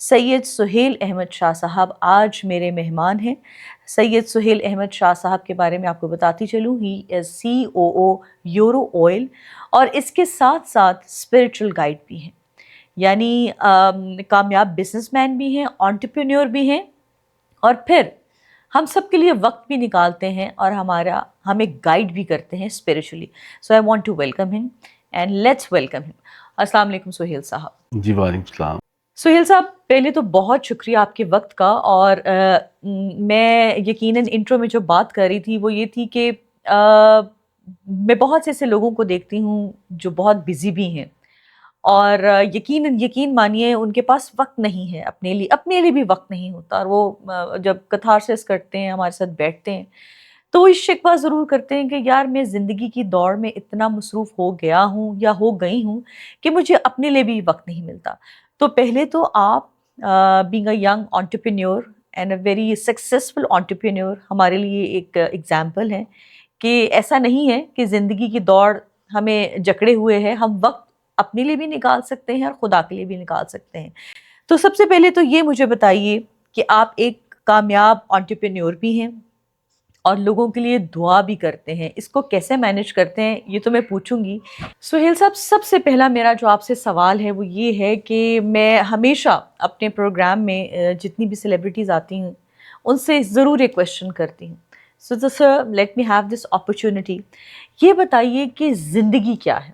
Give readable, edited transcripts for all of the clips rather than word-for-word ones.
سید سہیل احمد شاہ صاحب آج میرے مہمان ہیں۔ سید سہیل احمد شاہ صاحب کے بارے میں آپ کو بتاتی چلوں، ہی از COO یورو آئل، اور اس کے ساتھ ساتھ اسپرچل گائیڈ بھی ہیں، یعنی کامیاب بزنس مین بھی ہیں، انٹرپرینیور بھی ہیں، اور پھر ہم سب کے لیے وقت بھی نکالتے ہیں اور ہمیں گائیڈ بھی کرتے ہیں spiritually. So I want to welcome ہم اینڈ لیٹس ویلکم ہم۔ السلام علیکم سہیل صاحب۔ جی وعلیکم السلام۔ سہیل صاحب، پہلے تو بہت شکریہ آپ کے وقت کا، اور میں یقیناً انٹرو میں جو بات کر رہی تھی وہ یہ تھی کہ میں بہت سے ایسے لوگوں کو دیکھتی ہوں جو بہت بزی بھی ہیں، اور یقین مانیے ان کے پاس وقت نہیں ہے، اپنے لیے بھی وقت نہیں ہوتا، اور وہ جب کتھارسس کرتے ہیں ہمارے ساتھ بیٹھتے ہیں تو وہ شکوہ ضرور کرتے ہیں کہ یار میں زندگی کی دوڑ میں اتنا مصروف ہو گیا ہوں یا ہو گئی ہوں کہ مجھے اپنے لیے بھی وقت نہیں ملتا۔ تو پہلے تو آپ being a young entrepreneur and a very successful entrepreneur ہمارے لیے ایک ایگزامپل ہیں کہ ایسا نہیں ہے کہ زندگی کی دوڑ ہمیں جکڑے ہوئے ہے، ہم وقت اپنے لیے بھی نکال سکتے ہیں اور خدا کے لیے بھی نکال سکتے ہیں۔ تو سب سے پہلے تو یہ مجھے بتائیے کہ آپ ایک کامیاب انٹرپرینیور بھی ہیں اور لوگوں کے لیے دعا بھی کرتے ہیں، اس کو کیسے مینیج کرتے ہیں یہ تو میں پوچھوں گی۔ سہیل صاحب، سب سے پہلا میرا جو آپ سے سوال ہے وہ یہ ہے کہ میں ہمیشہ اپنے پروگرام میں جتنی بھی سیلیبریٹیز آتی ہیں ان سے ضرور ایک کویشچن کرتی ہوں۔ So sir let me have this opportunity, یہ بتائیے کہ زندگی کیا ہے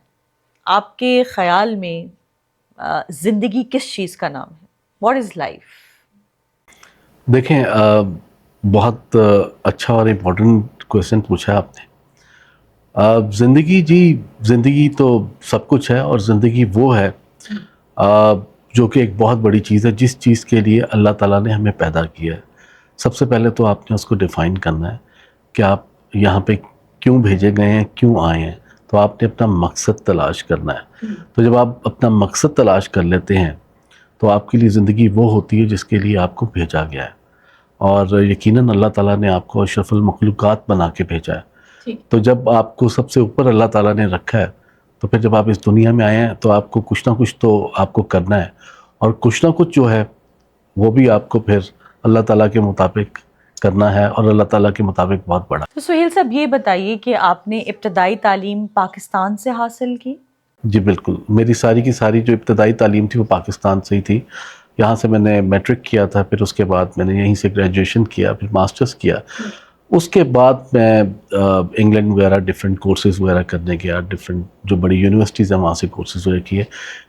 آپ کے خیال میں؟ زندگی کس چیز کا نام ہے؟ What is life? دیکھیں، بہت اچھا اور امپورٹنٹ کویشچن پوچھا آپ نے۔ زندگی تو سب کچھ ہے، اور زندگی وہ ہے جو کہ ایک بہت بڑی چیز ہے، جس چیز کے لیے اللہ تعالیٰ نے ہمیں پیدا کیا ہے۔ سب سے پہلے تو آپ نے اس کو ڈیفائن کرنا ہے کہ آپ یہاں پہ کیوں بھیجے گئے ہیں، کیوں آئے ہیں۔ تو آپ نے اپنا مقصد تلاش کرنا ہے۔ تو جب آپ اپنا مقصد تلاش کر لیتے ہیں تو آپ کے لیے زندگی وہ ہوتی ہے جس کے لیے آپ کو بھیجا گیا ہے، اور یقیناً اللہ تعالیٰ نے آپ کو اشرف المخلوقات بنا کے بھیجا ہے۔ تو جب آپ کو سب سے اوپر اللہ تعالیٰ نے رکھا ہے تو پھر جب آپ اس دنیا میں آئے ہیں تو آپ کو کچھ نہ کچھ تو آپ کو کرنا ہے، اور کچھ نہ کچھ جو ہے وہ بھی آپ کو پھر اللہ تعالیٰ کے مطابق کرنا ہے، اور اللہ تعالیٰ کے مطابق بہت بڑا۔ تو سہیل صاحب یہ بتائیے کہ آپ نے ابتدائی تعلیم پاکستان سے حاصل کی؟ جی بالکل، میری ساری کی ساری جو ابتدائی تعلیم تھی وہ پاکستان سے ہی تھی۔ یہاں سے میں نے میٹرک کیا تھا، پھر اس کے بعد میں نے یہیں سے گریجویشن کیا، پھر ماسٹرز کیا۔ اس کے بعد میں انگلینڈ وغیرہ ڈفرینٹ کورسز وغیرہ کرنے گیا، ڈفرینٹ جو بڑی یونیورسٹیز ہیں وہاں سے کورسز وغیرہ کیے،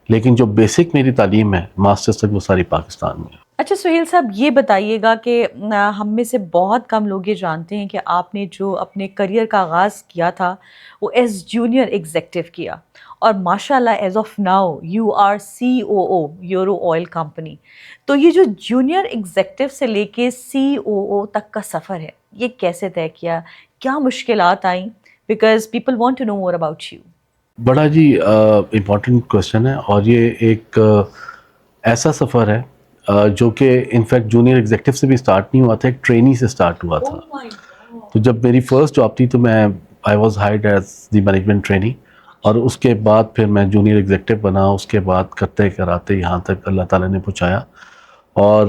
لیکن جو بیسک میری تعلیم ہے ماسٹرز تک وہ ساری پاکستان میں ہے۔ اچھا سہیل صاحب، یہ بتائیے گا کہ ہم میں سے بہت کم لوگ یہ جانتے ہیں کہ آپ نے جو اپنے کریئر کا آغاز کیا تھا وہ ایز جونیئر ایگزیکٹو کیا، اور ماشاء اللہ as of now you are COO euro oil company. تو یہ جو جونیئر ایگزیکٹو سے لے کے COO تک کا سفر ہے یہ کیسے طے کیا؟ کیا مشکلات آئیں؟ Because people want to know more about you. بڑا جی امپورٹنٹ کویشچن ہے، اور یہ ایک ایسا سفر ہے جو کہ انفیکٹ جونیئر ایگزیکٹو سے بھی سٹارٹ نہیں ہوا تھا، ایک ٹرینی سے سٹارٹ ہوا تھا۔ تو جب میری فرسٹ جاب تھی تو میں I was hired as the management trainee, اور اس کے بعد پھر میں جونیئر ایگزیکٹو بنا، اس کے بعد کرتے کراتے یہاں تک اللہ تعالیٰ نے پہنچایا۔ اور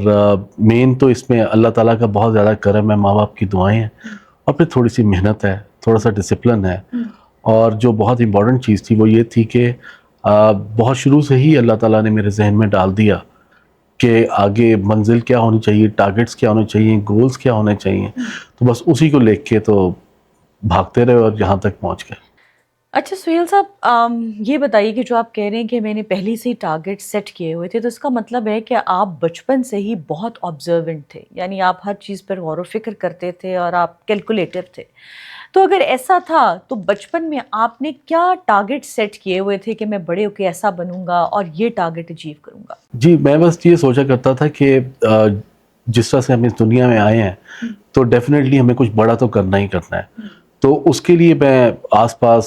مین تو اس میں اللہ تعالیٰ کا بہت زیادہ کرم ہے، ماں باپ کی دعائیں ہیں، اور پھر تھوڑی سی محنت ہے، تھوڑا سا ڈسپلن ہے، اور جو بہت امپورٹنٹ چیز تھی وہ یہ تھی کہ بہت شروع سے ہی اللہ تعالیٰ نے میرے ذہن میں ڈال دیا کہ آگے منزل کیا ہونی چاہیے، ٹارگٹس کیا ہونے چاہیے، گولز کیا ہونے چاہیے، تو بس اسی کو لے کے تو بھاگتے رہے اور یہاں تک پہنچ گئے۔ اچھا سہیل صاحب، یہ بتائیے کہ جو آپ کہہ رہے ہیں کہ میں نے پہلے سے ہی ٹارگٹ سیٹ کیے ہوئے تھے، تو اس کا مطلب ہے کہ آپ بچپن سے ہی بہت آبزرونٹ تھے، یعنی آپ ہر چیز پر غور و فکر کرتے تھے اور آپ کیلکولیٹو تھے۔ تو اگر ایسا تھا تو بچپن میں آپ نے کیا ٹارگٹ سیٹ کیے ہوئے تھے کہ میں بڑے ہو کے ایسا بنوں گا اور یہ ٹارگٹ اچیو کروں گا؟ جی میں بس یہ سوچا کرتا تھا کہ جس طرح سے ہم اس دنیا میں آئے ہیں تو ڈیفینیٹلی ہمیں کچھ بڑا تو کرنا ہی کرنا ہے۔ تو اس کے لیے میں آس پاس،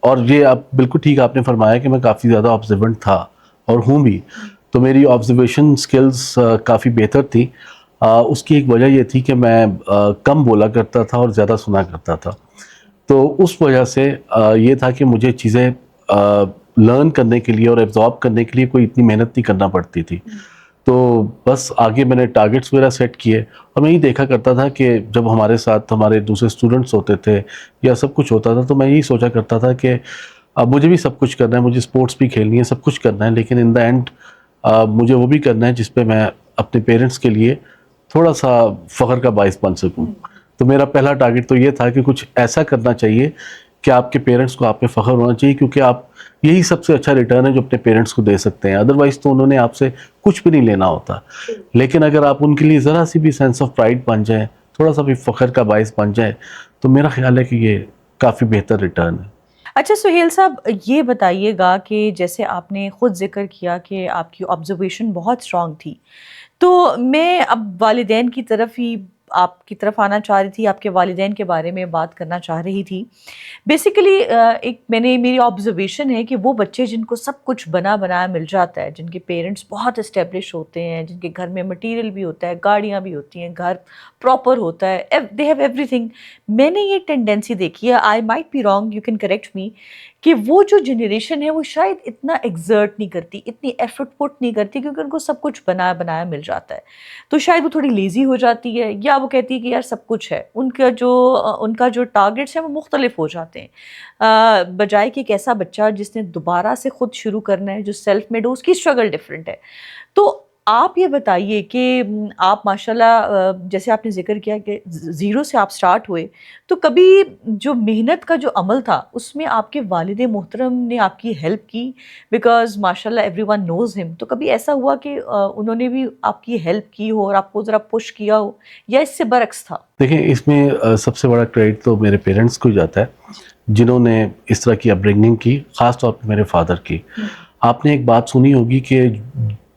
اور یہ آپ بالکل ٹھیک آپ نے فرمایا کہ میں کافی زیادہ آبزرونٹ تھا اور ہوں بھی، تو میری آبزرویشن سکلز کافی بہتر تھی۔ اس کی ایک وجہ یہ تھی کہ میں کم بولا کرتا تھا اور زیادہ سنا کرتا تھا، تو اس وجہ سے یہ تھا کہ مجھے چیزیں لرن کرنے کے لیے اور ایبزارب کرنے کے لیے کوئی اتنی محنت نہیں کرنا پڑتی تھی۔ تو بس آگے میں نے ٹارگیٹس وغیرہ سیٹ کیے، اور میں یہی دیکھا کرتا تھا کہ جب ہمارے ساتھ ہمارے دوسرے اسٹوڈنٹس ہوتے تھے یا سب کچھ ہوتا تھا، تو میں یہی سوچا کرتا تھا کہ اب مجھے بھی سب کچھ کرنا ہے، مجھے اسپورٹس بھی کھیلنی ہے، سب کچھ کرنا ہے، لیکن ان دا اینڈ مجھے وہ بھی کرنا ہے جس پہ میں اپنے پیرنٹس کے لیے تھوڑا سا فخر کا باعث بن سکوں۔ تو میرا پہلا ٹارگیٹ تو یہ تھا کہ کچھ ایسا کرنا چاہیے کہ آپ کے پیرنٹس کو آپ پہ فخر ہونا چاہیے، کیونکہ آپ یہی سب سے اچھا ریٹرن ہے جو اپنے پیرنٹس کو دے سکتے ہیں، ادروائز تو انہوں نے آپ سے کچھ بھی نہیں لینا ہوتا۔ لیکن اگر آپ ان کے لیے ذرا سی بھی سینس آف پرائڈ بن جائیں، تھوڑا سا بھی فخر کا باعث بن جائیں، تو میرا خیال ہے کہ یہ کافی بہتر ریٹرن ہے۔ اچھا سہیل صاحب، یہ بتائیے گا کہ جیسے آپ نے خود ذکر کیا کہ آپ کی آبزرویشن بہت اسٹرانگ تھی، تو میں اب والدین کی طرف ہی آپ کی طرف آنا چاہ رہی تھی، آپ کے والدین کے بارے میں بات کرنا چاہ رہی تھی۔ بیسیکلی میری آبزرویشن ہے کہ وہ بچے جن کو سب کچھ بنا بنایا مل جاتا ہے، جن کے پیرنٹس بہت اسٹیبلش ہوتے ہیں، جن کے گھر میں مٹیریل بھی ہوتا ہے، گاڑیاں بھی ہوتی ہیں، گھر پراپر ہوتا ہے، دے ہیو ایوری تھنگ، میں نے یہ ٹینڈنسی دیکھی ہے، I might be wrong, you can correct me, کہ وہ جو جنریشن ہے وہ شاید اتنا ایگزرٹ نہیں کرتی، اتنی ایفرٹ پٹ نہیں کرتی، کیونکہ ان کو سب کچھ بنایا بنایا مل جاتا ہے، تو شاید وہ تھوڑی لیزی ہو جاتی ہے، یا وہ کہتی ہے کہ یار سب کچھ ہے، ان کا جو ٹارگیٹس ہیں وہ مختلف ہو جاتے ہیں، بجائے کہ ایک ایسا بچہ جس نے دوبارہ سے خود شروع کرنا ہے، جو سیلف میڈ ہو، اس کی اسٹرگل ڈفرینٹ ہے۔ تو آپ یہ بتائیے کہ آپ ماشاءاللہ جیسے آپ نے ذکر کیا کہ زیرو سے آپ سٹارٹ ہوئے، تو کبھی جو محنت کا جو عمل تھا اس میں آپ کے والد محترم نے آپ کی ہیلپ کی؟ بیکاز ماشاءاللہ ایوری ون نوز ہم، تو کبھی ایسا ہوا کہ انہوں نے بھی آپ کی ہیلپ کی ہو اور آپ کو ذرا پش کیا ہو، یا اس سے برعکس تھا؟ دیکھیں، اس میں سب سے بڑا کریڈٹ تو میرے پیرنٹس کو ہی جاتا ہے، جنہوں نے اس طرح کی اپبرنگنگ کی، خاص طور پہ میرے فادر کی۔ آپ نے ایک بات سنی ہوگی کہ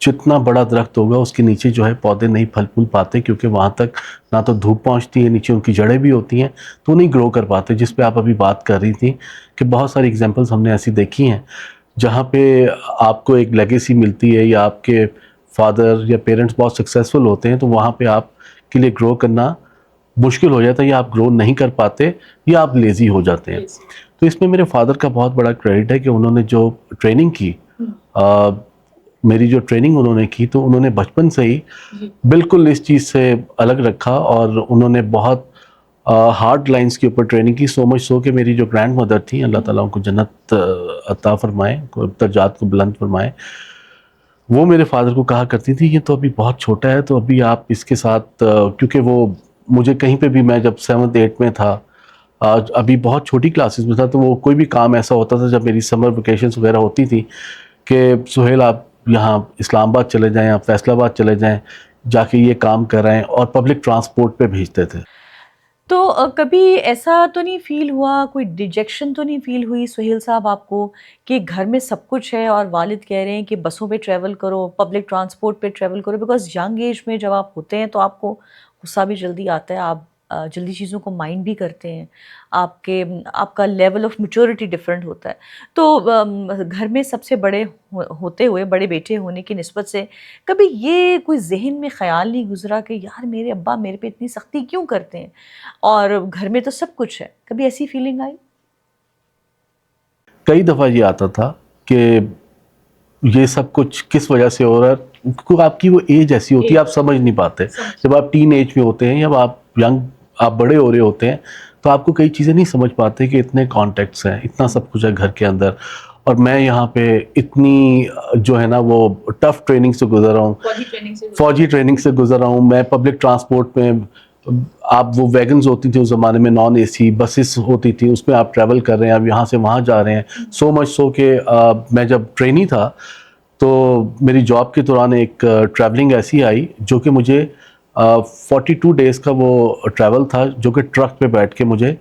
جتنا بڑا درخت ہوگا اس کے نیچے جو ہے پودے نہیں پھل پھول پاتے، کیونکہ وہاں تک نہ تو دھوپ پہنچتی ہے، نیچے ان کی جڑیں بھی ہوتی ہیں، تو وہ نہیں گرو کر پاتے، جس پہ آپ ابھی بات کر رہی تھیں کہ بہت ساری ایگزامپلس ہم نے ایسی دیکھی ہیں جہاں پہ آپ کو ایک لیگیسی ملتی ہے، یا آپ کے فادر یا پیرنٹس بہت سکسیسفل ہوتے ہیں، تو وہاں پہ آپ کے لیے گرو کرنا مشکل ہو جاتا ہے، یا آپ گرو نہیں کر پاتے، یا آپ لیزی ہو جاتے ہیں۔ تو اس میں میرے فادر کا بہت بڑا کریڈٹ ہے کہ انہوں نے جو ٹریننگ کی، میری جو ٹریننگ انہوں نے کی، تو انہوں نے بچپن سے ہی بالکل اس چیز سے الگ رکھا، اور انہوں نے بہت ہارڈ لائنز کے اوپر ٹریننگ کی، سو مچ سو کہ میری جو گرینڈ مدر تھیں، اللہ تعالیٰ ان کو جنت عطا فرمائے، درجات کو بلند فرمائے، وہ میرے فادر کو کہا کرتی تھی یہ تو ابھی بہت چھوٹا ہے، تو ابھی آپ اس کے ساتھ، کیونکہ وہ مجھے کہیں پہ بھی، میں جب 7th 8th میں تھا، ابھی بہت چھوٹی کلاسز میں تھا، تو وہ کوئی بھی کام ایسا ہوتا تھا جب میری سمر ویکیشنز وغیرہ ہوتی تھی کہ سہیل آپ یہاں اسلام آباد چلے جائیں، آپ فیصل آباد چلے جائیں، جا کے یہ کام کر رہے ہیں، اور پبلک ٹرانسپورٹ پہ بھیجتے تھے۔ تو کبھی ایسا تو نہیں فیل ہوا، کوئی ڈیجیکشن تو نہیں فیل ہوئی سہیل صاحب آپ کو، کہ گھر میں سب کچھ ہے اور والد کہہ رہے ہیں کہ بسوں پہ ٹریول کرو، پبلک ٹرانسپورٹ پہ ٹریول کرو؟ بیکاز ینگ ایج میں جب آپ ہوتے ہیں تو آپ کو غصہ بھی جلدی آتا ہے، آپ جلدی چیزوں کو مائنڈ بھی کرتے ہیں، آپ کا لیول آف میچورٹی ڈفرینٹ ہوتا ہے، تو گھر میں سب سے بڑے ہوتے ہوئے، بڑے بیٹے ہونے کی نسبت سے، کبھی یہ کوئی ذہن میں خیال نہیں گزرا کہ یار میرے ابا میرے پہ اتنی سختی کیوں کرتے ہیں، اور گھر میں تو سب کچھ ہے؟ کبھی ایسی فیلنگ آئی؟ کئی دفعہ یہ آتا تھا کہ یہ سب کچھ کس وجہ سے ہو رہا ہے، کیونکہ آپ کی وہ ایج ایسی ہوتی ہے، آپ سمجھ نہیں پاتے، جب آپ ٹین ایج میں ہوتے ہیں، یا آپ بڑے ہو رہے ہوتے ہیں، تو آپ کو کئی چیزیں نہیں سمجھ پاتے کہ اتنے کانٹیکٹس ہیں، اتنا سب کچھ ہے گھر کے اندر، اور میں یہاں پہ اتنی جو ہے نا وہ ٹف ٹریننگ سے گزر رہا ہوں، فوجی ٹریننگ سے گزر رہا ہوں، میں پبلک ٹرانسپورٹ میں، آپ وہ ویگنز ہوتی تھیں اس زمانے میں، نان اے سی بسز ہوتی تھیں، اس میں آپ ٹریول کر رہے ہیں، آپ یہاں سے وہاں جا رہے ہیں، سو مچ سو کہ میں جب ٹرینی تھا تو میری جاب کے دوران ایک ٹریولنگ ایسی آئی جو کہ مجھے 42 ڈیز کا وہ ٹریول تھا، جو کہ ٹرک پہ بیٹھ کے مجھے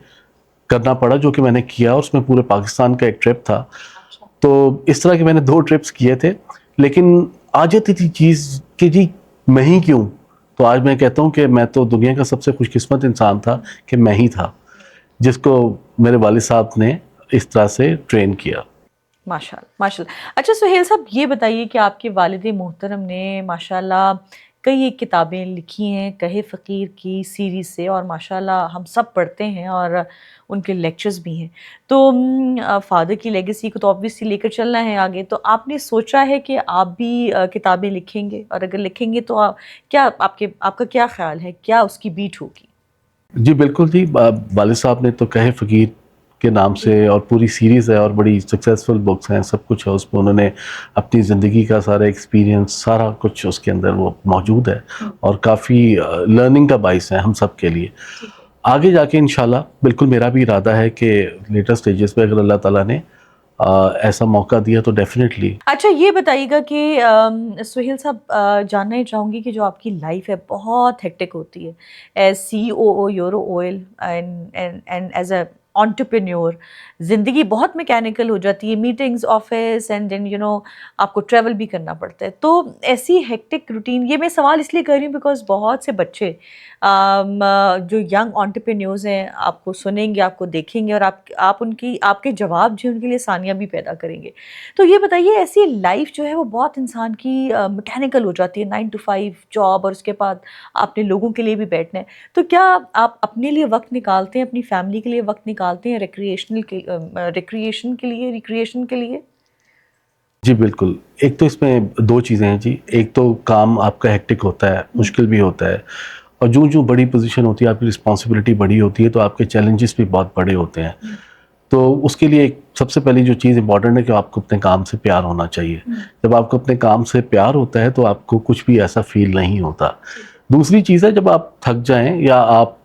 کرنا پڑا، جو کہ میں نے کیا، اور اس میں پورے پاکستان کا ایک ٹرپ تھا۔ تو اس طرح کے میں نے 2 ٹرپس کیے تھے، لیکن آ جاتی تھی چیز کہ جی میں ہی کیوں، تو آج میں کہتا ہوں کہ میں تو دنیا کا سب سے خوش قسمت انسان تھا کہ میں ہی تھا جس کو میرے والد صاحب نے اس طرح سے ٹرین کیا۔ ماشاء اللہ ماشاء اللہ۔ اچھا سہیل صاحب، یہ بتائیے کہ آپ کے والد محترم نے ماشاء اللہ کئی ایک کتابیں لکھی ہیں کہے فقیر کی سیریز سے، اور ماشاءاللہ ہم سب پڑھتے ہیں اور ان کے لیکچرز بھی ہیں. تو فادر کی لیگیسی کو تو آبویسلی لے کر چلنا ہے آگے، تو آپ نے سوچا ہے کہ آپ بھی کتابیں لکھیں گے؟ اور اگر لکھیں گے تو کیا آپ کا کیا خیال ہے، کیا اس کی بیٹ ہوگی؟ جی بالکل جی، والد صاحب نے تو کہے فقیر کے نام سے اور پوری سیریز ہے اور بڑی سکسیسفل بکس ہیں، سب کچھ ہے اس میں. انہوں نے اپنی زندگی کا سارا ایکسپیرینس، سارا کچھ اس کے اندر وہ موجود ہے اور کافی لرننگ کا باعث ہے ہم سب کے لیے. آگے جا کے انشاءاللہ بالکل میرا بھی ارادہ ہے کہ لیٹر سٹیجز پہ اگر اللہ تعالیٰ نے ایسا موقع دیا تو ڈیفینیٹلی. اچھا یہ بتائیے گا کہ سہیل صاحب، جاننا ہی چاہوں گی کہ جو آپ کی لائف ہے بہت ہیکٹک ہوتی ہے as CEO euro oil and as a entrepreneur. زندگی بہت میکینیکل ہو جاتی ہے، میٹنگز، آفس، اینڈ دین آپ کو ٹریول بھی کرنا پڑتا ہے. تو ایسی ہیکٹک روٹین، یہ میں سوال اس لیے کر رہی ہوں بیکاز بہت سے بچے جو ینگ انٹرپرینیورز ہیں آپ کو سنیں گے، آپ کو دیکھیں گے، اور آپ کے جواب جو ہیں ان کے لیے ثانیہ بھی پیدا کریں گے. تو یہ بتائیے، ایسی لائف جو ہے وہ بہت انسان کی میکینیکل ہو جاتی ہے، 9 to 5 جاب، اور اس کے بعد آپ نے لوگوں کے لیے بھی بیٹھنا ہے. تو کیا آپ اپنے لیے وقت نکالتے ہیں، اپنی فیملی کے لیے وقت نکالتے ہیں ریکریشن کے لیے؟ جی بالکل. ایک تو اس میں دو چیزیں ہیں جی. ایک تو کام آپ کا ہیکٹک ہوتا ہے، مشکل بھی ہوتا ہے، اور جو بڑی پوزیشن ہوتی ہے، آپ کی رسپانسبلٹی بڑی ہوتی ہے، تو آپ کے چیلنجز بھی بہت بڑے ہوتے ہیں. تو اس کے لیے ایک سب سے پہلی جو چیز امپورٹنٹ ہے کہ آپ کو اپنے کام سے پیار ہونا چاہیے. جب آپ کو اپنے کام سے پیار ہوتا ہے تو آپ کو کچھ بھی ایسا فیل نہیں ہوتا. دوسری چیز ہے جب آپ تھک جائیں یا آپ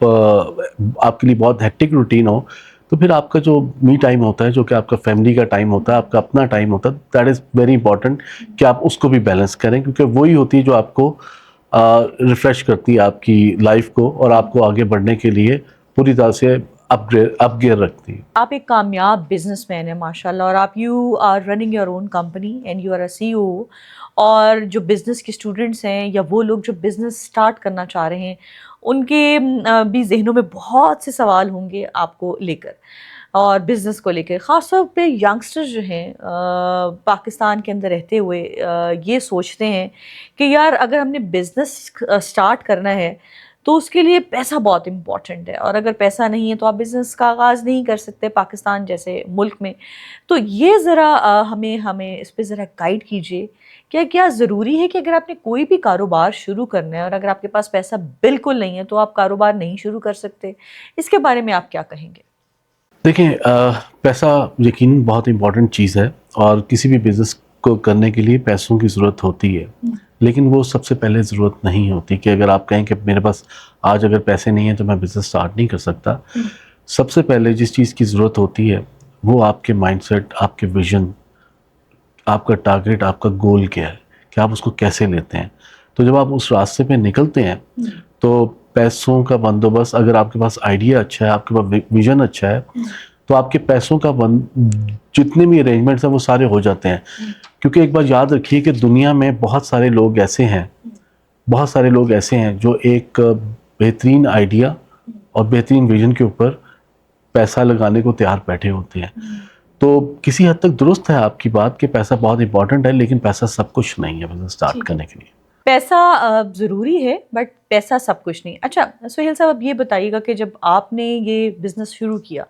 کے لیے بہت ہیکٹک روٹین ہو، تو پھر آپ کا جو می ٹائم ہوتا ہے، جو کہ آپ کا فیملی کا ٹائم ہوتا ہے، آپ کا اپنا ٹائم ہوتا ہے، دیٹ از ویری امپورٹنٹ کہ آپ اس کو بھی بیلنس کریں، کیونکہ وہی ہوتی ہے جو آپ کو ریفریش کرتی ہے آپ کی لائف کو، اور آپ کو آگے بڑھنے کے لیے پوری طرح سے اپ گیئر رکھتی ہے. آپ ایک کامیاب بزنس مین ہیں ماشاءاللہ، اور آپ you are running your own company and you are a CEO. اور جو بزنس کے اسٹوڈنٹس ہیں یا وہ لوگ جو بزنس اسٹارٹ کرنا چاہ رہے ہیں، ان کے بھی ذہنوں میں بہت سے سوال ہوں گے آپ کو لے کر اور بزنس کو لے کے. خاص طور پہ ینگسٹر جو ہیں پاکستان کے اندر رہتے ہوئے یہ سوچتے ہیں کہ یار اگر ہم نے بزنس اسٹارٹ کرنا ہے تو اس کے لیے پیسہ بہت امپورٹنٹ ہے، اور اگر پیسہ نہیں ہے تو آپ بزنس کا آغاز نہیں کر سکتے پاکستان جیسے ملک میں. تو یہ ذرا ہمیں اس پہ ذرا گائیڈ کیجیے، کیا ضروری ہے کہ اگر آپ نے کوئی بھی کاروبار شروع کرنا ہے اور اگر آپ کے پاس پیسہ بالکل نہیں ہے تو آپ کاروبار نہیں شروع کر سکتے؟ اس کے بارے میں آپ کیا کہیں گے؟ دیکھیں، پیسہ یقیناً بہت امپورٹنٹ چیز ہے، اور کسی بھی بزنس کو کرنے کے لیے پیسوں کی ضرورت ہوتی ہے، لیکن وہ سب سے پہلے ضرورت نہیں ہوتی کہ اگر آپ کہیں کہ میرے پاس آج اگر پیسے نہیں ہیں تو میں بزنس سٹارٹ نہیں کر سکتا. سب سے پہلے جس چیز کی ضرورت ہوتی ہے وہ آپ کے مائنڈ سیٹ، آپ کے ویژن، آپ کا ٹارگیٹ، آپ کا گول کیا ہے، کہ آپ اس کو کیسے لیتے ہیں. تو جب آپ اس راستے پہ نکلتے ہیں تو پیسوں کا بندوبست، اگر آپ کے پاس آئیڈیا اچھا ہے، آپ کے پاس ویژن اچھا ہے، تو آپ کے پیسوں کا جتنے بھی ارینجمنٹس ہیں وہ سارے ہو جاتے ہیں. کیونکہ ایک بات یاد رکھیے کہ دنیا میں بہت سارے لوگ ایسے ہیں جو ایک بہترین آئیڈیا اور بہترین ویژن کے اوپر پیسہ لگانے کو تیار بیٹھے ہوتے ہیں. تو کسی حد تک درست ہے آپ کی بات کہ پیسہ بہت امپورٹنٹ ہے، لیکن پیسہ سب کچھ نہیں ہے بزنس سٹارٹ کرنے کے لیے. پیسہ ضروری ہے بٹ پیسہ سب کچھ نہیں. اچھا سہیل صاحب، اب یہ بتائیے گا کہ جب آپ نے یہ بزنس شروع کیا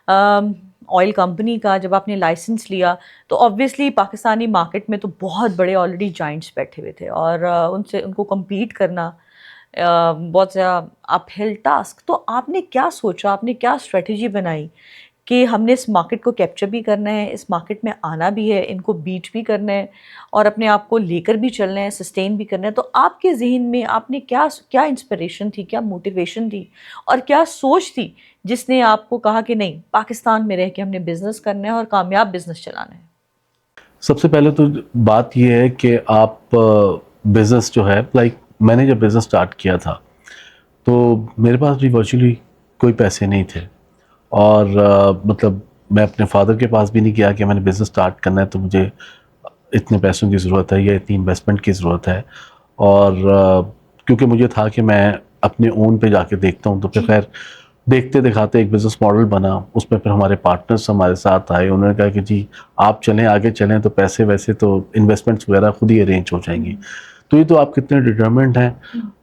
آئل کمپنی کا، جب آپ نے لائسنس لیا تو آبویسلی پاکستانی مارکیٹ میں تو بہت بڑے آلریڈی جائنٹس بیٹھے ہوئے تھے، اور ان کو کمپیٹ کرنا بہت زیادہ اپ ہل ٹاسک. تو آپ نے کیا سوچا، آپ نے کیا اسٹریٹجی بنائی کہ ہم نے اس مارکیٹ کو کیپچر بھی کرنا ہے، اس مارکیٹ میں آنا بھی ہے، ان کو بیٹ بھی کرنا ہے، اور اپنے آپ کو لے کر بھی چلنا ہے، سسٹین بھی کرنا ہے؟ تو آپ کے ذہن میں آپ نے کیا انسپریشن تھی، کیا موٹیویشن تھی، اور کیا سوچ تھی جس نے آپ کو کہا کہ نہیں، پاکستان میں رہ کے ہم نے بزنس کرنا ہے اور کامیاب بزنس چلانا ہے؟ سب سے پہلے تو بات یہ ہے کہ آپ بزنس جو ہے، میں نے جب بزنس سٹارٹ کیا تھا تو میرے پاس بھی ورچولی کوئی پیسے نہیں تھے، اور مطلب میں اپنے فادر کے پاس بھی نہیں کیا کہ میں نے بزنس سٹارٹ کرنا ہے تو مجھے اتنے پیسوں کی ضرورت ہے یا اتنی انویسٹمنٹ کی ضرورت ہے. اور کیونکہ مجھے تھا کہ میں اپنے اون پہ جا کے دیکھتا ہوں، تو پھر خیر دیکھتے دکھاتے ایک بزنس ماڈل بنا. اس میں پھر ہمارے پارٹنرز ہمارے ساتھ آئے، انہوں نے کہا کہ جی آپ چلیں، آگے چلیں، تو پیسے ویسے تو انویسٹمنٹس وغیرہ خود ہی ارینج ہو جائیں گی. تو یہ تو آپ کتنے ڈٹرمنٹ ہیں,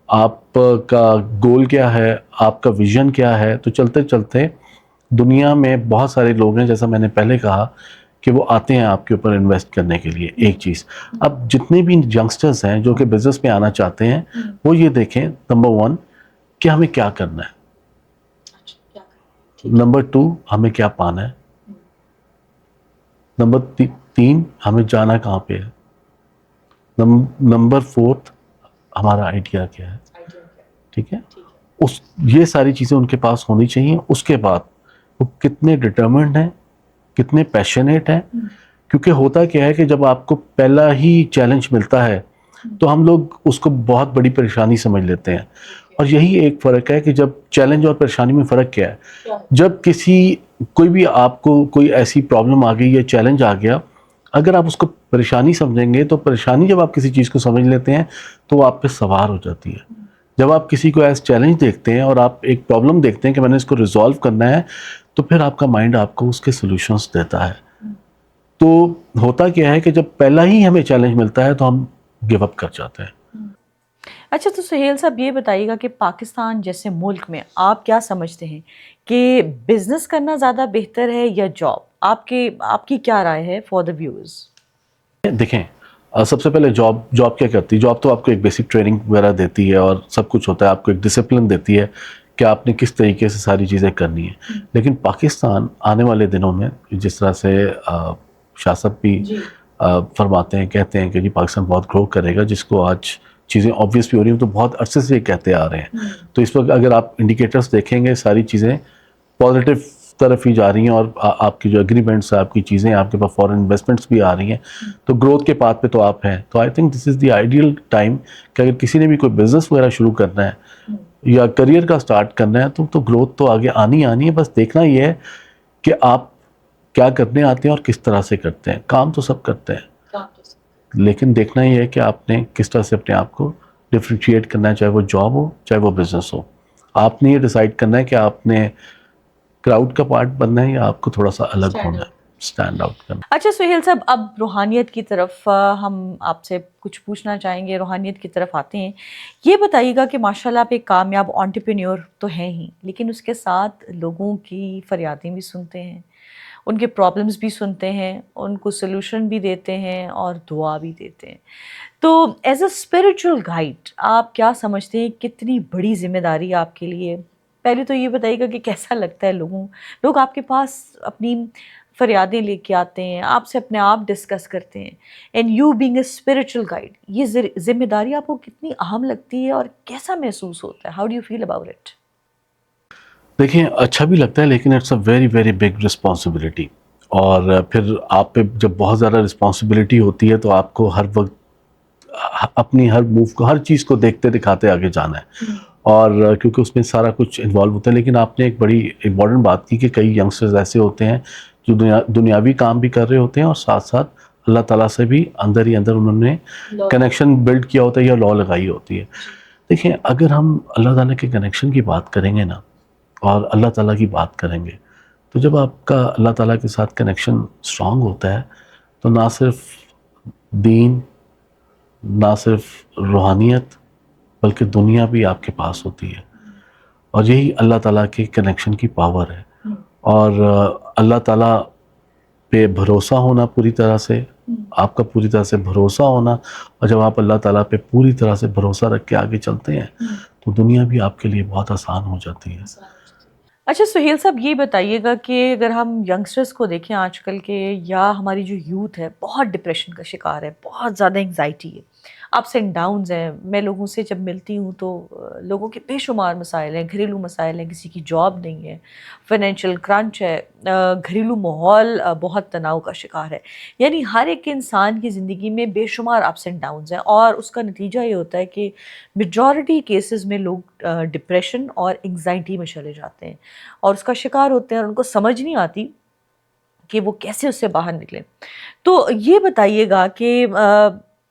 آپ کا گول کیا ہے, آپ کا ویژن کیا ہے. تو چلتے چلتے دنیا میں بہت سارے لوگ ہیں, جیسا میں نے پہلے کہا کہ وہ آتے ہیں آپ کے اوپر انویسٹ کرنے کے لیے. ایک چیز, اب جتنے بھی ینگسٹرز ہیں جو کہ بزنس میں آنا چاہتے ہیں, وہ یہ دیکھیں نمبر 1 کہ ہمیں کیا کرنا ہے, نمبر 2 ہمیں کیا پانا ہے, نمبر 3 ہمیں جانا کہاں پہ ہے, نمبر 4 ہمارا آئیڈیا کیا ہے. ٹھیک ہے, یہ ساری چیزیں ان کے پاس ہونی چاہیے. اس کے بعد وہ کتنے ڈٹرمنڈ ہیں, کتنے پیشنیٹ ہیں. کیونکہ ہوتا کیا ہے کہ جب آپ کو پہلا ہی چیلنج ملتا ہے تو ہم لوگ اس کو بہت بڑی پریشانی سمجھ لیتے ہیں. اور یہی ایک فرق ہے کہ جب چیلنج اور پریشانی میں فرق کیا ہے, جب کوئی بھی آپ کو کوئی ایسی پرابلم آ گئی یا چیلنج آ گیا, اگر آپ اس کو پریشانی سمجھیں گے تو پریشانی جب آپ کسی چیز کو سمجھ لیتے ہیں تو وہ آپ پہ سوار ہو جاتی ہے. جب آپ کسی کو ایز چیلنج دیکھتے ہیں اور آپ ایک پرابلم دیکھتے ہیں کہ میں نے اس کو ریزالو کرنا ہے, تو پھر آپ کا مائنڈ آپ کو اس کے سولوشنز دیتا ہے. تو ہوتا کیا ہے کہ جب پہلا ہی ہمیں چیلنج ملتا ہے تو ہم گیو اپ کر جاتے ہیں. اچھا, تو سہیل صاحب یہ بتائیے گا کہ پاکستان جیسے ملک میں آپ کیا سمجھتے ہیں کہ بزنس کرنا زیادہ بہتر ہے یا جاب؟ آپ کی کیا رائے ہے فار دا ویورز؟ دیکھیں, سب سے پہلے جاب کیا کرتی ہے؟ جاب تو آپ کو ایک بیسک ٹریننگ وغیرہ دیتی ہے اور سب کچھ ہوتا ہے, آپ کو ایک ڈسپلن دیتی ہے کہ آپ نے کس طریقے سے ساری چیزیں کرنی ہیں. لیکن پاکستان آنے والے دنوں میں جس طرح سے شاہ صاحب بھی فرماتے ہیں, کہتے ہیں کہ جی پاکستان بہت گرو کرے گا, جس کو آج چیزیں آبویس بھی ہو رہی ہیں, تو بہت عرصے سے یہ کہتے آ رہے ہیں. تو اس وقت اگر آپ انڈیکیٹرز دیکھیں گے, ساری چیزیں پازیٹیو طرف ہی جا رہی ہیں, اور آپ کی جو اگریمنٹس آپ کی چیزیں, آپ کے پاس فورن انویسٹمنٹس بھی آ رہی ہیں, تو گروتھ کے پاتھ پہ تو آپ ہیں. تو I think this is the ideal time کہ اگر کسی نے بھی کوئی بزنس وغیرہ شروع کرنا ہے یا کریئر کا سٹارٹ کرنا ہے تو گروتھ تو آگے آنی ہے. بس دیکھنا یہ ہے کہ آپ کیا کرنے آتے ہیں اور کس طرح سے کرتے ہیں. کام تو سب کرتے ہیں, لیکن دیکھنا یہ ہے کہ آپ نے کس طرح سے اپنے آپ کو ڈفرینشیٹ کرنا ہے, چاہے وہ جاب ہو چاہے وہ بزنس ہو. آپ نے یہ ڈیسائیڈ کرنا ہے کہ آپ نے کراؤڈ کا پارٹ بننا ہے یا آپ کو تھوڑا سا الگ ہونا ہے, اسٹینڈ آؤٹ کرنا. اچھا سہیل صاحب, اب روحانیت کی طرف ہم آپ سے کچھ پوچھنا چاہیں گے, روحانیت کی طرف آتے ہیں. یہ بتائیے گا کہ ماشاءاللہ آپ ایک کامیاب انٹرپرینیور تو ہیں ہی, لیکن اس کے ساتھ لوگوں کی فریادیں بھی سنتے ہیں, ان کے پرابلمز بھی سنتے ہیں, ان کو سلوشن بھی دیتے ہیں اور دعا بھی دیتے ہیں. تو ایز اے اسپریچول گائیڈ آپ کیا سمجھتے ہیں کتنی بڑی ذمہ داری آپ کے لیے؟ پہلے تو یہ بتائیے گا کہ کیسا لگتا ہے لوگ آپ کے پاس اپنی فریادیں لے کے آتے ہیں, آپ سے اپنے آپ ڈسکس کرتے ہیں, and you being a spiritual guide, یہ ذمہ داری آپ کو کتنی اہم لگتی ہے اور کیسا محسوس ہوتا ہے؟ How do you feel about it? دیکھیں, اچھا بھی لگتا ہے لیکن it's a very very big responsibility. اور پھر آپ پہ جب بہت زیادہ رسپانسبلٹی ہوتی ہے تو آپ کو ہر وقت اپنی ہر موو کو, ہر چیز کو دیکھتے دکھاتے آگے جانا ہے. اور کیونکہ اس میں سارا کچھ انوالو ہوتا ہے. لیکن آپ نے ایک بڑی امپورٹنٹ بات کی کہ کئی ینگسٹرز ایسے ہوتے ہیں جو دنیاوی کام بھی کر رہے ہوتے ہیں اور ساتھ ساتھ اللہ تعالیٰ سے بھی اندر ہی اندر انہوں نے کنیکشن بلڈ کیا ہوتا ہے یا لا لگائی ہوتی ہے. دیکھیں, اگر ہم اللہ تعالیٰ کے کنیکشن کی بات کریں گے نا اور اللہ تعالیٰ کی بات کریں گے, تو جب آپ کا اللہ تعالیٰ کے ساتھ کنیکشن اسٹرانگ ہوتا ہے تو نہ صرف دین, نہ صرف روحانیت, بلکہ دنیا بھی آپ کے پاس ہوتی ہے. اور یہی اللہ تعالیٰ کے کنیکشن کی پاور ہے. اور اللہ تعالیٰ پہ بھروسہ ہونا پوری طرح سے, آپ کا پوری طرح سے بھروسہ ہونا, اور جب آپ اللہ تعالیٰ پہ پوری طرح سے بھروسہ رکھ کے آگے چلتے ہیں تو دنیا بھی آپ کے لیے بہت آسان ہو جاتی ہے. اچھا سہیل صاحب, یہ بتائیے گا کہ اگر ہم ینگسٹرز کو دیکھیں آج کل کے, یا ہماری جو یوتھ ہے بہت ڈپریشن کا شکار ہے, بہت زیادہ انگزائٹی ہے, اپس اینڈ ڈاؤنز ہیں. میں لوگوں سے جب ملتی ہوں تو لوگوں کے بے شمار مسائل ہیں, گھریلو مسائل ہیں, کسی کی جاب نہیں ہے, فائنینشیل کرنچ ہے, گھریلو ماحول بہت تناؤ کا شکار ہے. یعنی ہر ایک انسان کی زندگی میں بے شمار اپس اینڈ ڈاؤنز ہیں, اور اس کا نتیجہ یہ ہوتا ہے کہ میجورٹی کیسز میں لوگ ڈپریشن اور انگزائٹی میں چلے جاتے ہیں اور اس کا شکار ہوتے ہیں, اور ان کو سمجھ نہیں آتی کہ وہ کیسے اس سے باہر نکلیں. تو یہ بتائیے گا کہ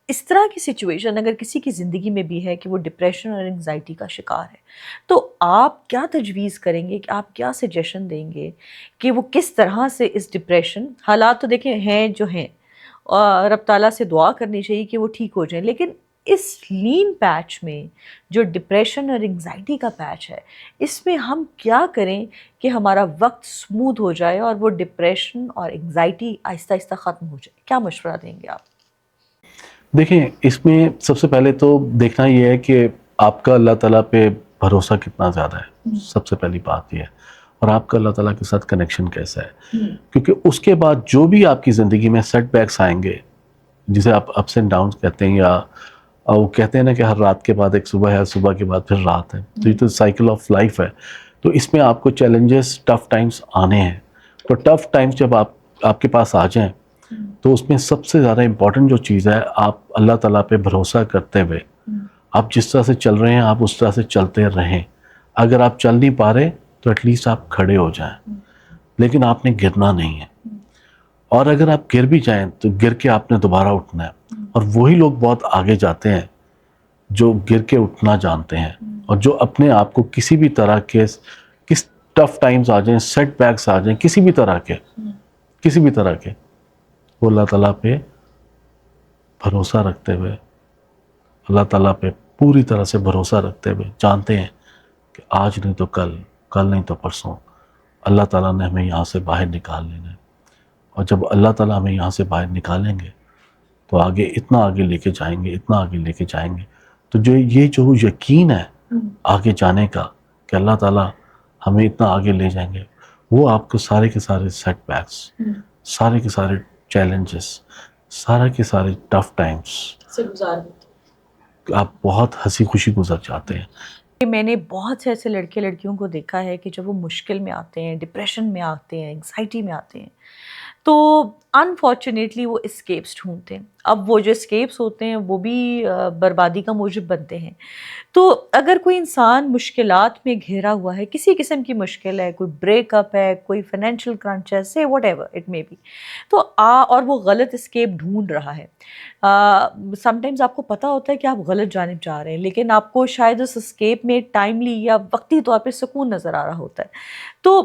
اس طرح کی سچویشن اگر کسی کی زندگی میں بھی ہے کہ وہ ڈپریشن اور انگزائٹی کا شکار ہے, تو آپ کیا تجویز کریں گے, کہ آپ کیا سجیشن دیں گے کہ وہ کس طرح سے اس ڈپریشن, حالات تو دیکھیں ہیں جو ہیں, رب تعالیٰ سے دعا کرنی چاہیے کہ وہ ٹھیک ہو جائیں, لیکن اس لین پیچ میں جو ڈپریشن اور انگزائٹی کا پیچ ہے، اس میں ہم کیا کریں کہ ہمارا وقت سموتھ ہو جائے اور وہ ڈپریشن اور انگزائٹی آہستہ آہستہ ختم ہو جائے؟ کیا مشورہ دیں گے آپ؟ دیکھیں، اس میں سب سے پہلے تو دیکھنا یہ ہے کہ آپ کا اللہ تعالیٰ پہ بھروسہ کتنا زیادہ ہے، سب سے پہلی بات یہ ہے، اور آپ کا اللہ تعالیٰ کے ساتھ کنیکشن کیسا ہے. کیونکہ اس کے بعد جو بھی آپ کی زندگی میں سیٹ بیکس آئیں گے، جسے آپ اپس اینڈ ڈاؤنس کہتے ہیں، یا وہ کہتے ہیں نا کہ ہر رات کے بعد ایک صبح ہے، ہر صبح کے بعد پھر رات ہے، تو یہ تو سائیکل آف لائف ہے. تو اس میں آپ کو چیلنجز، ٹف ٹائمز آنے ہیں. تو ٹف ٹائمز جب آپ کے پاس آ جائیں تو اس میں سب سے زیادہ امپورٹنٹ جو چیز ہے، آپ اللہ تعالیٰ پہ بھروسہ کرتے ہوئے آپ جس طرح سے چل رہے ہیں آپ اس طرح سے چلتے رہیں. اگر آپ چل نہیں پا رہے تو ایٹ لیسٹ آپ کھڑے ہو جائیں، لیکن آپ نے گرنا نہیں ہے. اور اگر آپ گر بھی جائیں تو گر کے آپ نے دوبارہ اٹھنا ہے. اور وہی لوگ بہت آگے جاتے ہیں جو گر کے اٹھنا جانتے ہیں، اور جو اپنے آپ کو کسی بھی طرح کے کس ٹف ٹائمز آ جائیں، سیٹ بیکس آ جائیں، کسی بھی طرح کے وہ اللہ تعالیٰ پہ بھروسہ رکھتے ہوئے، اللہ تعالیٰ پہ پوری طرح سے بھروسہ رکھتے ہوئے جانتے ہیں کہ آج نہیں تو کل نہیں تو پرسوں اللہ تعالیٰ نے ہمیں یہاں سے باہر نکال لینا ہے. اور جب اللہ تعالیٰ ہمیں یہاں سے باہر نکالیں گے تو اتنا آگے لے کے جائیں گے. تو یہ جو یقین ہے آگے جانے کا کہ اللہ تعالیٰ ہمیں اتنا آگے لے جائیں گے، وہ آپ کو سارے کے سارے سیٹ بیکس، سارے کے سارے چیلنجز، سارے کے سارے ٹف ٹائمز سے گزار دیتے، آپ بہت ہنسی خوشی گزر جاتے ہیں. میں نے بہت سے ایسے لڑکے لڑکیوں کو دیکھا ہے کہ جب وہ مشکل میں آتے ہیں، ڈپریشن میں آتے ہیں، انگزائٹی میں آتے ہیں، تو انفارچونیٹلی وہ اسکیپس ڈھونڈتے ہیں. اب وہ جو اسکیپس ہوتے ہیں وہ بھی بربادی کا موجب بنتے ہیں. تو اگر کوئی انسان مشکلات میں گھیرا ہوا ہے، کسی قسم کی مشکل ہے، کوئی بریک اپ ہے، کوئی فائنینشیل کرنچ ہے، سے whatever it may be, تو اور وہ غلط اسکیپ ڈھونڈ رہا ہے. سم ٹائمز آپ کو پتہ ہوتا ہے کہ آپ غلط جانب جا رہے ہیں، لیکن آپ کو شاید اس اسکیپ میں ٹائملی یا وقتی طور پہ سکون نظر آ رہا ہوتا ہے. تو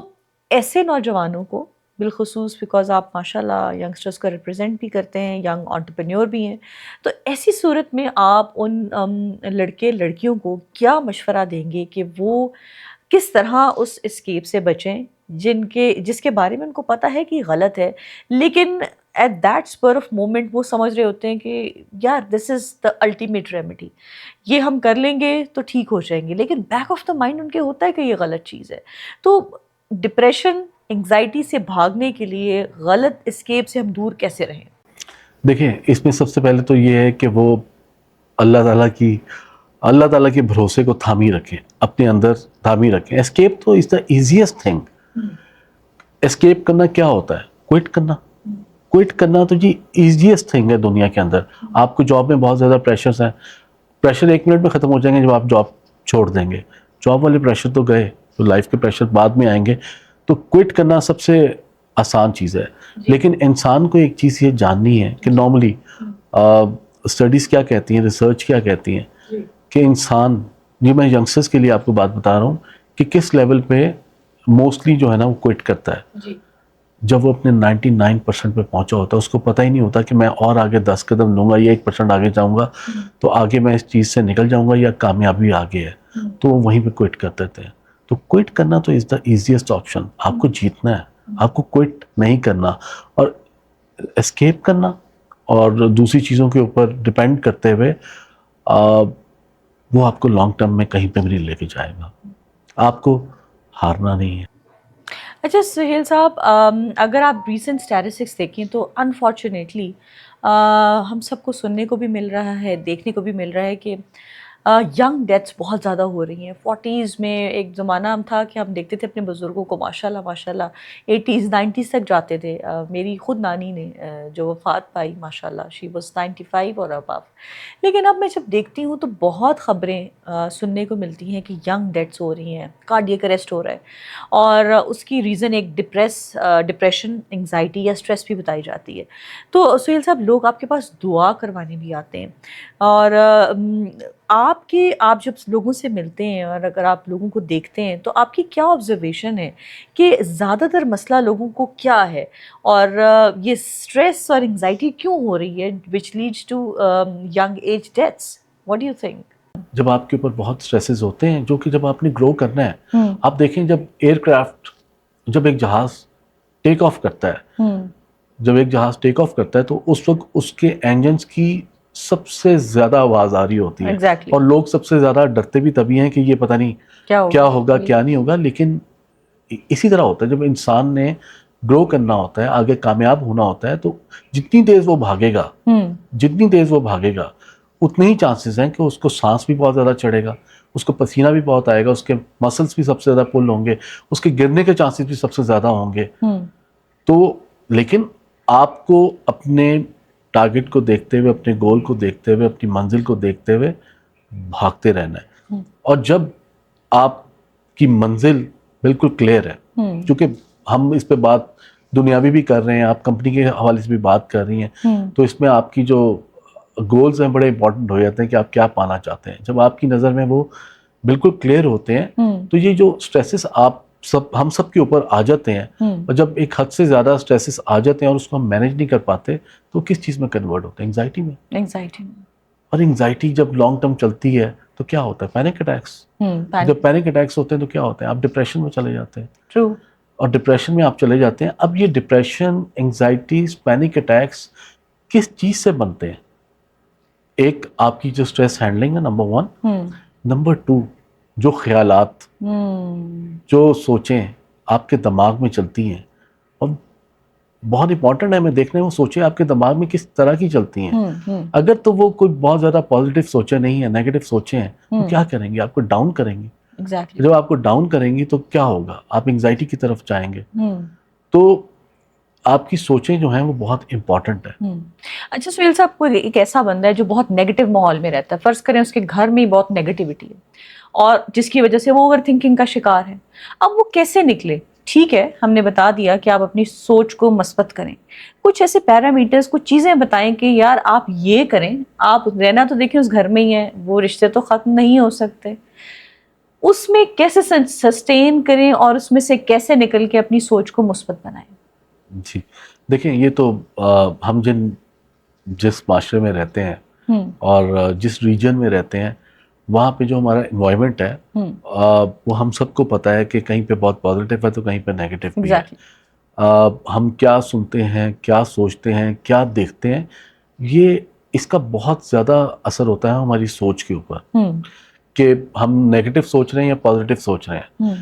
ایسے نوجوانوں کو بالخصوص، بیکاز آپ ماشاء اللہ ینگسٹرس کو ریپرزینٹ بھی کرتے ہیں، ینگ انٹرپرینیور بھی ہیں، تو ایسی صورت میں آپ ان لڑکے لڑکیوں کو کیا مشورہ دیں گے کہ وہ کس طرح اس اسکیپ سے بچیں جس کے بارے میں ان کو پتہ ہے کہ غلط ہے، لیکن at that spur of moment وہ سمجھ رہے ہوتے ہیں کہ یار دس از دا الٹیمیٹ ریمیڈی، یہ ہم کر لیں گے تو ٹھیک ہو جائیں گے، لیکن back of the mind in کے ہوتا ہے کہ یہ غلط چیز ہے. تو ڈپریشن، انگزائٹی سے بھاگنے کے لیے غلط اسکیپ سے ہم دور کیسے رہیں؟ دیکھیں، اس میں سب سے پہلے تو یہ ہے کہ وہ اللہ تعالیٰ کے بھروسے کو تھامی رکھیں، اپنے اندر تھامی رکھیں. اسکیپ تو از دا ایزیسٹ تھنگ. اسکیپ کرنا کیا ہوتا ہے؟ کوئٹ کرنا تو جی ایزیسٹ تھنگ ہے دنیا کے اندر. آپ کو جاب میں بہت زیادہ پریشرز ہیں، پریشر 1 منٹ میں ختم ہو جائیں گے جب آپ جاب چھوڑ دیں گے. جاب والے پریشر تو گئے، تو لائف کے پریشر بعد میں آئیں گے. تو کوئٹ کرنا سب سے آسان چیز ہے. لیکن انسان کو ایک چیز یہ جاننی ہے کہ نارملی اسٹڈیز کیا کہتی ہیں، ریسرچ کیا کہتی ہیں کہ انسان، یہ میں ینگسٹرز کے لیے آپ کو بات بتا رہا ہوں کہ کس لیول پہ موسٹلی جو ہے نا وہ کوئٹ کرتا ہے. جب وہ اپنے 99% پہ پہنچا ہوتا ہے، اس کو پتہ ہی نہیں ہوتا کہ میں اور آگے 10 قدم لوں گا یا 1% آگے جاؤں گا تو آگے میں اس چیز سے نکل جاؤں گا یا کامیابی آگے ہے، تو وہ وہیں پہ کوئٹ کر دیتے ہیں. تو کوئٹ کرنا تو از دا ایزیسٹ آپشن. آپ کو جیتنا ہے، آپ کو کوئٹ نہیں کرنا. اور اسکیپ کرنا اور دوسری چیزوں کے اوپر ڈپینڈ کرتے ہوئے وہ آپ کو لانگ ٹرم میں کہیں پہ بھی نہیں لے کے جائے گا. آپ کو ہارنا نہیں ہے. اچھا سہیل صاحب، اگر آپ ریسنٹ اسٹیٹسٹکس دیکھیں تو انفارچونیٹلی ہم سب کو سننے کو بھی مل رہا ہے، دیکھنے کو بھی مل رہا ہے کہ ینگ ڈیتھس بہت زیادہ ہو رہی ہیں. 40s میں ایک زمانہ ہم تھا کہ ہم دیکھتے تھے اپنے بزرگوں کو ماشاء اللہ 80s 90s تک جاتے تھے. میری خود نانی نے جو وفات پائی ماشاء اللہ شی واز 95 اور ابو. لیکن اب میں جب دیکھتی ہوں تو بہت خبریں سننے کو ملتی ہیں کہ ینگ ڈیتھس ہو رہی ہیں، کارڈیک اریسٹ ہو رہا ہے، اور اس کی ریزن ایک ڈپریشن، انگزائٹی یا اسٹریس بھی بتائی جاتی ہے. تو سہیل صاحب، لوگ آپ کے پاس دعا کروانے بھی آتے ہیں، اور آپ جب لوگوں سے ملتے ہیں اور اگر آپ لوگوں کو دیکھتے ہیں تو آپ کی کیا آبزرویشن ہے کہ زیادہ تر مسئلہ لوگوں کو کیا ہے، اور یہ اسٹریس اور انگزائٹی کیوں ہو رہی ہے which leads to young age deaths؟ What do you think? جب آپ کے اوپر بہت اسٹریسز ہوتے ہیں جو کہ جب آپ نے گرو کرنا ہے، آپ دیکھیں جب ایئر کرافٹ، جب ایک جہاز ٹیک آف کرتا ہے، جب ایک جہاز ٹیک آف کرتا ہے تو اس وقت اس کے انجنز کی سب سے زیادہ آواز آ رہی ہوتی ہے، اور لوگ سب سے زیادہ ڈرتے بھی تبھی ہیں کہ یہ پتہ نہیں کیا ہوگا کیا نہیں ہوگا. لیکن اسی طرح ہوتا ہے جب انسان نے گرو کرنا ہوتا ہے، آگے کامیاب ہونا ہوتا ہے، تو جتنی تیز وہ بھاگے گا اتنے ہی چانسز ہیں کہ اس کو سانس بھی بہت زیادہ چڑھے گا، اس کو پسینہ بھی بہت آئے گا، اس کے مسلز بھی سب سے زیادہ پل ہوں گے، اس کے گرنے کے چانسز بھی سب سے زیادہ ہوں گے. تو لیکن آپ کو اپنے ٹارگٹ کو دیکھتے ہوئے، اپنے گول کو دیکھتے ہوئے، اپنی منزل کو دیکھتے ہوئے بھاگتے رہنا ہے. اور جب آپ کی منزل بالکل کلیئر ہے، چونکہ ہم اس پہ بات دنیاوی بھی کر رہے ہیں، آپ کمپنی کے حوالے سے بھی بات کر رہی ہیں، تو اس میں آپ کی جو گولز ہیں بڑے امپورٹنٹ ہو جاتے ہیں کہ آپ کیا پانا چاہتے ہیں. جب آپ کی نظر میں وہ بالکل کلیئر ہوتے ہیں تو یہ جو سٹریسز ہم سب کے اوپر آ جاتے ہیں، اور جب ایک حد سے زیادہ سٹریسز آ جاتے ہیں اور اس کو ہم مینیج نہیں کر پاتے تو کس چیز میں کنورٹ ہوتے ہیں؟ انگزائٹی میں. اور انگزائٹی جب لانگ ٹرم چلتی ہے تو کیا ہوتا ہے؟ Panic attacks. جب پینک اٹیکس ہوتے ہیں تو کیا ہوتے ہیں؟ آپ ڈپریشن میں چلے جاتے ہیں. اور ڈپریشن میں آپ چلے جاتے ہیں. اب یہ ڈپریشن، انگزائٹیز، پینک اٹیکس کس چیز سے بنتے ہیں؟ ایک آپ کی جو سٹریس ہینڈلنگ ہے، نمبر 1. نمبر 2، جو خیالات، جو سوچیں آپ کے دماغ میں چلتی ہیں، اور بہت امپورٹنٹ ہے ہمیں دیکھنا ہے وہ سوچیں آپ کے دماغ میں کس طرح کی چلتی ہیں. اگر تو وہ کوئی بہت زیادہ پازیٹیو سوچیں نہیں ہیں، نیگیٹو سوچیں ہیں، تو کیا کریں گے؟ آپ کو ڈاؤن کریں گے. جب آپ کو ڈاؤن کریں گی تو کیا ہوگا؟ آپ انگزائٹی کی طرف جائیں گے. تو آپ کی سوچیں جو ہیں وہ بہت امپورٹنٹ ہے. اچھا سہیل صاحب، کوئی ایک ایسا بندہ ہے جو بہت نیگیٹو ماحول میں رہتا ہے، فرض کریں اس کے گھر میں بہت نیگیٹیوٹی ہے اور جس کی وجہ سے وہ اوور تھنکنگ کا شکار ہے، اب وہ کیسے نکلے؟ ٹھیک ہے، ہم نے بتا دیا کہ آپ اپنی سوچ کو مثبت کریں، کچھ ایسے پیرامیٹرز، کچھ چیزیں بتائیں کہ یار آپ یہ کریں. آپ رہنا تو دیکھیں اس گھر میں ہی ہے، وہ رشتے تو ختم نہیں ہو سکتے، اس میں کیسے سسٹین کریں اور اس میں سے کیسے نکل کے اپنی سوچ کو مثبت بنائیں؟ جی دیکھیں، یہ تو ہم جس معاشرے میں رہتے ہیں اور جس ریجن میں رہتے ہیں، وہاں پہ جو ہمارا انوائرمنٹ ہے وہ ہم سب کو پتہ ہے کہ کہیں پہ بہت پازیٹیو ہے تو کہیں پہ نیگیٹو بھی ہے. ہم کیا سنتے ہیں، کیا سوچتے ہیں، کیا دیکھتے ہیں، یہ اس کا بہت زیادہ اثر ہوتا ہے ہماری سوچ کے اوپر کہ ہم نیگیٹو سوچ رہے ہیں یا پازیٹیو سوچ رہے ہیں.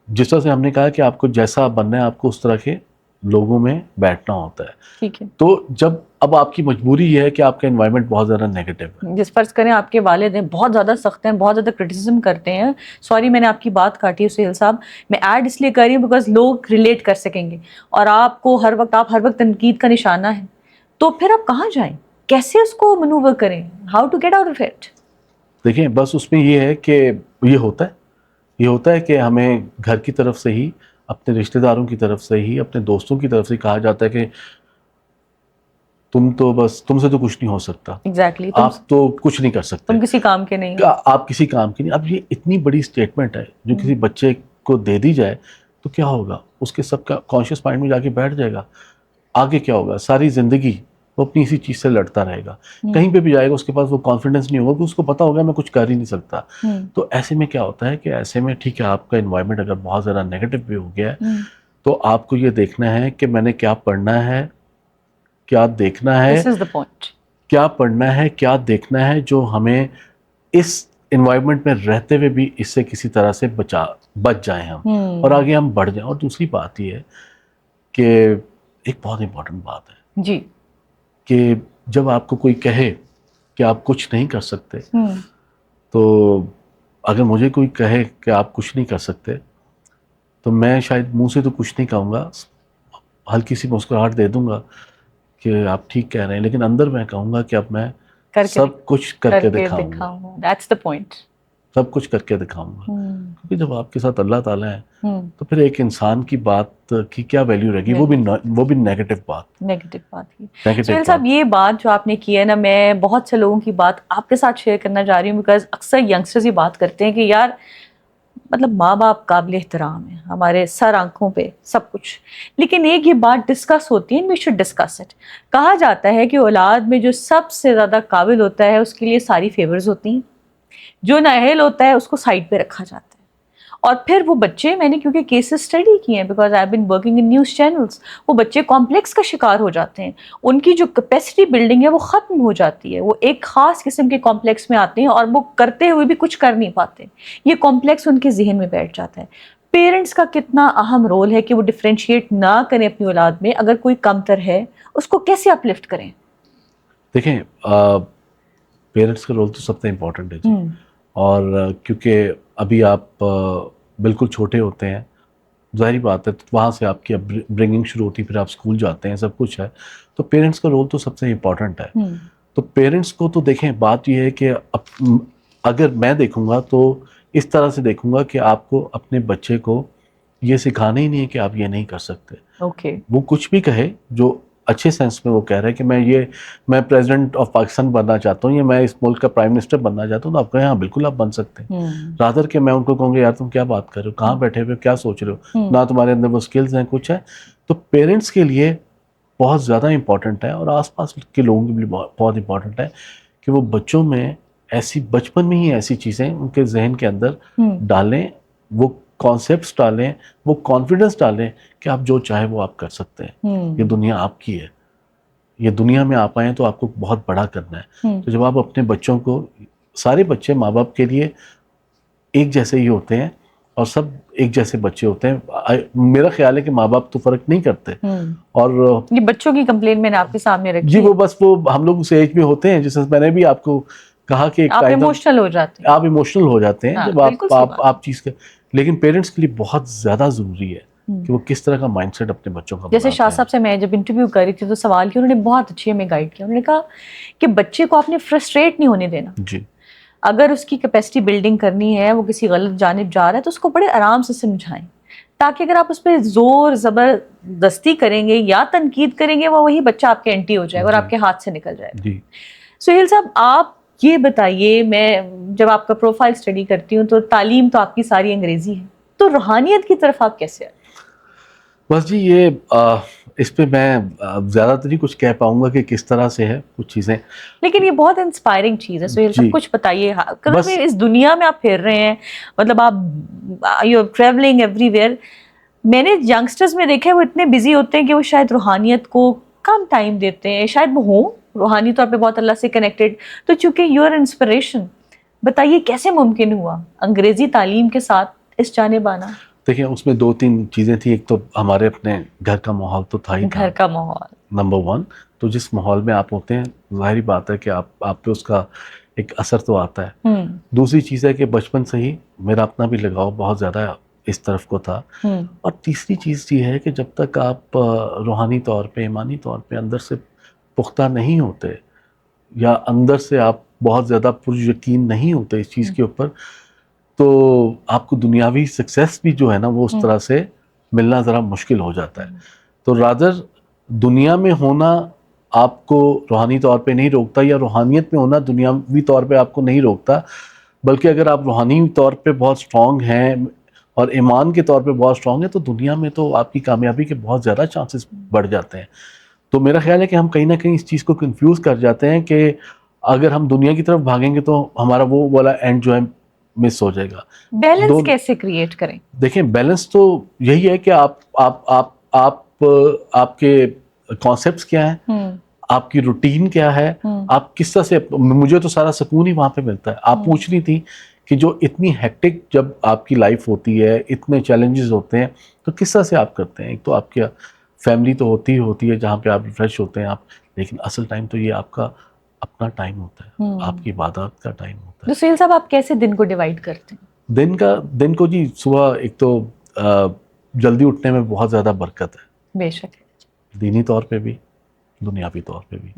جس طرح سے ہم نے کہا کہ آپ کو جیسا بننا ہے آپ کو اس طرح کے لوگوں میں بیٹھنا ہوتا ہے. ٹھیک ہے. تو جب اب آپ کی مجبوری یہ ہے کہ آپ کا انوائرمنٹ بہت زیادہ نیگیٹو ہے، جس فرض کریں آپ کے والد ہیں، بہت زیادہ سخت ہیں، بہت زیادہ کرٹیسزم کرتے ہیں، سوری میں نے آپ کی بات کاٹی ہے سہیل صاحب، میں ایڈ اس لیے کر رہی ہوں بیکاز لوگ ریلیٹ کر سکیں گے، اور آپ ہر وقت تنقید کا نشانہ ہے، تو پھر آپ کہاں جائیں؟ کیسے اس کو منوور کریں؟ How to get out of it? دیکھیں بس اس میں یہ ہے کہ یہ ہوتا ہے کہ ہمیں گھر کی طرف سے ہی، اپنے رشتہ داروں کی طرف سے ہی، اپنے دوستوں کی طرف سے کہا جاتا ہے کہ تم سے تو کچھ نہیں ہو سکتا، ایگزیکٹلی، آپ تو کچھ نہیں کر سکتے، تم کسی کام کے نہیں، آپ کسی کام کی نہیں. اب یہ اتنی بڑی سٹیٹمنٹ ہے جو کسی بچے کو دے دی جائے تو کیا ہوگا؟ اس کے سب کا کانشیس مائنڈ میں جا کے بیٹھ جائے گا. آگے کیا ہوگا؟ ساری زندگی وہ اپنی اسی چیز سے لڑتا رہے گا، کہیں پہ بھی جائے گا اس کے پاس وہ کانفیڈنس نہیں ہوگا کہ اس کو پتا ہوگا میں کچھ کر ہی نہیں سکتا. تو ایسے میں کیا ہوتا ہے کہ ایسے میں ٹھیک ہے آپ کا انوائرمنٹ اگر بہت زیادہ نیگیٹو بھی ہو گیا ہے تو آپ کو یہ دیکھنا ہے کہ میں نے کیا پڑھنا ہے، کیا دیکھنا ہے، This is the point. کیا پڑھنا ہے، کیا دیکھنا ہے جو ہمیں اس انوائرمنٹ میں رہتے ہوئے بھی اس سے کسی طرح سے بچ جائیں ہم اور آگے ہم بڑھ جائیں. اور دوسری بات یہ ہے کہ ایک بہت امپورٹنٹ بات ہے جی کہ جب آپ کو کوئی کہے کہ آپ کچھ نہیں کر سکتے، تو اگر مجھے کوئی کہے کہ آپ کچھ نہیں کر سکتے تو میں شاید منہ سے تو کچھ نہیں کہوں گا، ہلکی سی مسکراہٹ دے دوں گا کہ آپ ٹھیک کہہ رہے ہیں، لیکن اندر میں کہوں گا کہ اب میں سب کچھ کر کے دکھاؤں گا. That's the point. سب کچھ کر کے دکھاؤں گا. کیونکہ جب آپ کے ساتھ اللہ تعالیٰ ہے تو پھر ایک انسان کی بات کی کیا ویلیو رہے گی؟ وہ بھی نیگیٹو بات کی. سہیل صاحب، یہ بات جو آپ نے کی ہے نا، میں بہت سے لوگوں کی بات آپ کے ساتھ شیئر کرنا چاہ رہی ہوں بیکاز اکثر ینگسٹرز یہ بات کرتے ہیں کہ یار مطلب ماں باپ قابل احترام ہیں ہمارے سر آنکھوں پہ سب کچھ، لیکن ایک یہ بات ڈسکس ہوتی ہے، وی شوڈ ڈسکس اٹ. کہا جاتا ہے کہ اولاد میں جو سب سے زیادہ قابل ہوتا ہے اس کے لیے ساری فیورز ہوتی ہیں، جو نااہل ہوتا ہے اس کو سائڈ پہ رکھا جاتا ہے. اور پھر وہ بچے، میں نے کیونکہ کیسز اسٹڈی کیے ہیں because I been working in news channels, وہ بچے کمپلیکس کا شکار ہو جاتے ہیں، ان کی جو کیپیسٹی بلڈنگ ہے وہ ختم ہو جاتی ہے، وہ ایک خاص قسم کے کمپلیکس میں آتے ہیں اور وہ کرتے ہوئے بھی کچھ کر نہیں پاتے. یہ کمپلیکس ان کے ذہن میں بیٹھ جاتا ہے. پیرنٹس کا کتنا اہم رول ہے کہ وہ ڈفرینشیٹ نہ کریں اپنی اولاد میں، اگر کوئی کمتر ہے اس کو کیسے اپ لفٹ کریں؟ دیکھیں پیرنٹس کا رول تو سب سے امپورٹنٹ ہے جی. اور کیونکہ ابھی آپ بالکل چھوٹے ہوتے ہیں، ظاہری بات ہے تو وہاں سے آپ کی برنگنگ شروع ہوتی ہے، پھر آپ اسکول جاتے ہیں، سب کچھ ہے، تو پیرنٹس کا رول تو سب سے امپورٹنٹ ہے. تو پیرنٹس کو تو دیکھیں، بات یہ ہے کہ اگر میں دیکھوں گا تو اس طرح سے دیکھوں گا کہ آپ کو اپنے بچے کو یہ سکھانا ہی نہیں ہے کہ آپ یہ نہیں کر سکتے. اوکے. وہ کچھ بھی کہے جو اچھے سینس میں وہ کہہ رہے ہیں کہ میں پریزیڈنٹ آف پاکستان بننا چاہتا ہوں یا میں اس ملک کا پرائم منسٹر بننا چاہتا ہوں، تو آپ کہیں ہاں بالکل آپ بن سکتے ہیں. رادر کہ میں ان کو کہوں گا یار تم کیا بات کر رہے ہو، کہاں بیٹھے ہوئے، کیا سوچ رہے ہو، نہ تمہارے اندر وہ سکلز ہیں، کچھ ہے. تو پیرنٹس کے لیے بہت زیادہ امپورٹنٹ ہے اور آس پاس کے لوگوں کے لیے بہت امپورٹنٹ ہے کہ وہ بچوں میں ایسی بچپن میں ہی ایسی چیزیں ان کے ذہن کے اندر ڈالیں، وہ کانسیپٹس ڈالیں، وہ کانفیڈنس ڈالیں کہ آپ جو چاہے وہ آپ کر سکتے ہیں. یہ دنیا آپ کی ہے، یہ دنیا میں آپ آئے ہیں تو آپ کو بہت بڑا کرنا ہے. تو جب آپ اپنے بچوں کو، سارے بچے ماں باپ کے لیے ایک جیسے ہی ہوتے ہیں اور سب ایک جیسے بچے ہوتے ہیں. میرا خیال ہے کہ ماں باپ تو فرق نہیں کرتے. اور یہ بچوں کی کمپلین میں نے آپ کے سامنے رکھی جی، وہ بس وہ ہم لوگ اس ایج میں ہوتے ہیں جس میں نے بھی آپ کو کہا کہ آپ ایموشنل ہو جاتے ہیں، آپ ایموشنل ہو جاتے ہیں جب آپ چیز کے. لیکن پیرنٹس کے لیے بہت زیادہ ضروری ہے کہ وہ کس طرح کا مائنڈ سیٹ اپنے بچوں کا. جیسے شاہ صاحب سے میں جب انٹرویو کر رہی تھی تو سوال کیا، انہوں نے بہت اچھی ہمیں گائیڈ کیا. انہوں نے کہا کہ بچے کو آپ نے فرسٹریٹ نہیں ہونے دینا. جی. اگر اس کی کیپیسٹی بلڈنگ کرنی ہے، وہ کسی غلط جانب جا رہا ہے تو اس کو بڑے آرام سے سمجھائیں، تاکہ اگر آپ اس پہ زور زبردستی کریں گے یا تنقید کریں گے، وہ وہی بچہ آپ کے اینٹی ہو جائے گا اور آپ کے ہاتھ سے نکل جائے گا. سہیل صاحب، آپ یہ بتائیے، میں جب آپ کا پروفائل اسٹڈی کرتی ہوں تو تعلیم تو آپ کی ساری انگریزی ہے، تو روحانیت کی طرف آپ کیسے آئے؟ بس جی، یہ اس پہ میں زیادہ تر ہی کچھ کہہ پاؤں گا کہ کس طرح سے ہے کچھ چیزیں، لیکن یہ بہت انسپائرنگ چیز ہے. سہیل صاحب کچھ بتائیے. بس اس دنیا میں آپ پھر رہے ہیں، مطلب آپ you are travelling everywhere. میں نے ینگسٹرز میں دیکھا ہے وہ اتنے بزی ہوتے ہیں کہ وہ شاید روحانیت کو کم ٹائم دیتے ہیں. شاید وہ ہوں روحانی طور پہ بہت اللہ سے کنیکٹڈ، تو چونکہ یو آر انسپریشن، بتائیے کیسے ممکن ہوا انگریزی تعلیم کے ساتھ اس جانب آنا؟ دیکھیں، اس میں 2-3 چیزیں تھیں. ایک تو ہمارے اپنے گھر کا ماحول تو تھا ہی، گھر کا ماحول نمبر 1. تو جس ماحول میں آپ ہوتے ہیں ظاہری بات ہے کہ آپ پہ اس کا ایک اثر تو آتا ہے. دوسری چیز ہے کہ بچپن سے ہی میرا اپنا بھی لگاؤ بہت زیادہ اس طرف کو تھا. اور تیسری چیز یہ ہے کہ جب تک آپ روحانی طور پہ، ایمانی طور پہ اندر سے پختہ نہیں ہوتے یا اندر سے آپ بہت زیادہ پر یقین نہیں ہوتے اس چیز کے اوپر، تو آپ کو دنیاوی سکسیس بھی جو ہے نا وہ اس طرح سے ملنا ذرا مشکل ہو جاتا ہے. تو رادر دنیا میں ہونا آپ کو روحانی طور پہ نہیں روکتا، یا روحانیت میں ہونا دنیاوی طور پہ آپ کو نہیں روکتا، بلکہ اگر آپ روحانی طور پہ بہت سٹرونگ ہیں اور ایمان کے طور پہ بہت سٹرونگ ہیں تو دنیا میں تو آپ کی کامیابی کے بہت زیادہ چانسز بڑھ جاتے ہیں. تو میرا خیال ہے کہ ہم کہیں نہ کہیں اس چیز کو کنفیوز کر جاتے ہیں کہ اگر ہم دنیا کی طرف بھاگیں گے تو ہمارا وہ والا اینڈ جو ہے مس ہو جائے گا. بیلنس کیسے کریٹ کریں؟ دیکھیں، بیلنس تو یہی ہے کہ آپ کے کانسیپٹس کیا ہیں، آپ کی روٹین کیا ہے، آپ کس طرح سے. مجھے تو سارا سکون ہی وہاں پہ ملتا ہے. آپ پوچھ رہی تھی کہ جو اتنی ہیکٹک جب آپ کی لائف ہوتی ہے، اتنے چیلنجز ہوتے ہیں، تو کس طرح سے آپ کرتے ہیں. ایک تو آپ کی فیملی تو ہوتی ہی ہوتی ہے جہاں پہ آپ ریفریش ہوتے ہیں آپ، لیکن اصل ٹائم تو یہ آپ کا اپنا ٹائم ہوتا ہے، آپ کی عبادات کا ٹائم ہوتا ہے. سہیل صاحب، آپ کیسے دن کو ڈیوائیڈ کرتے ہیں؟ دن کو جی، صبح ایک تو جلدی اٹھنے میں بہت زیادہ برکت ہے، بے شک ہے، دینی طور پہ بھی، دنیاوی طور پہ بھی.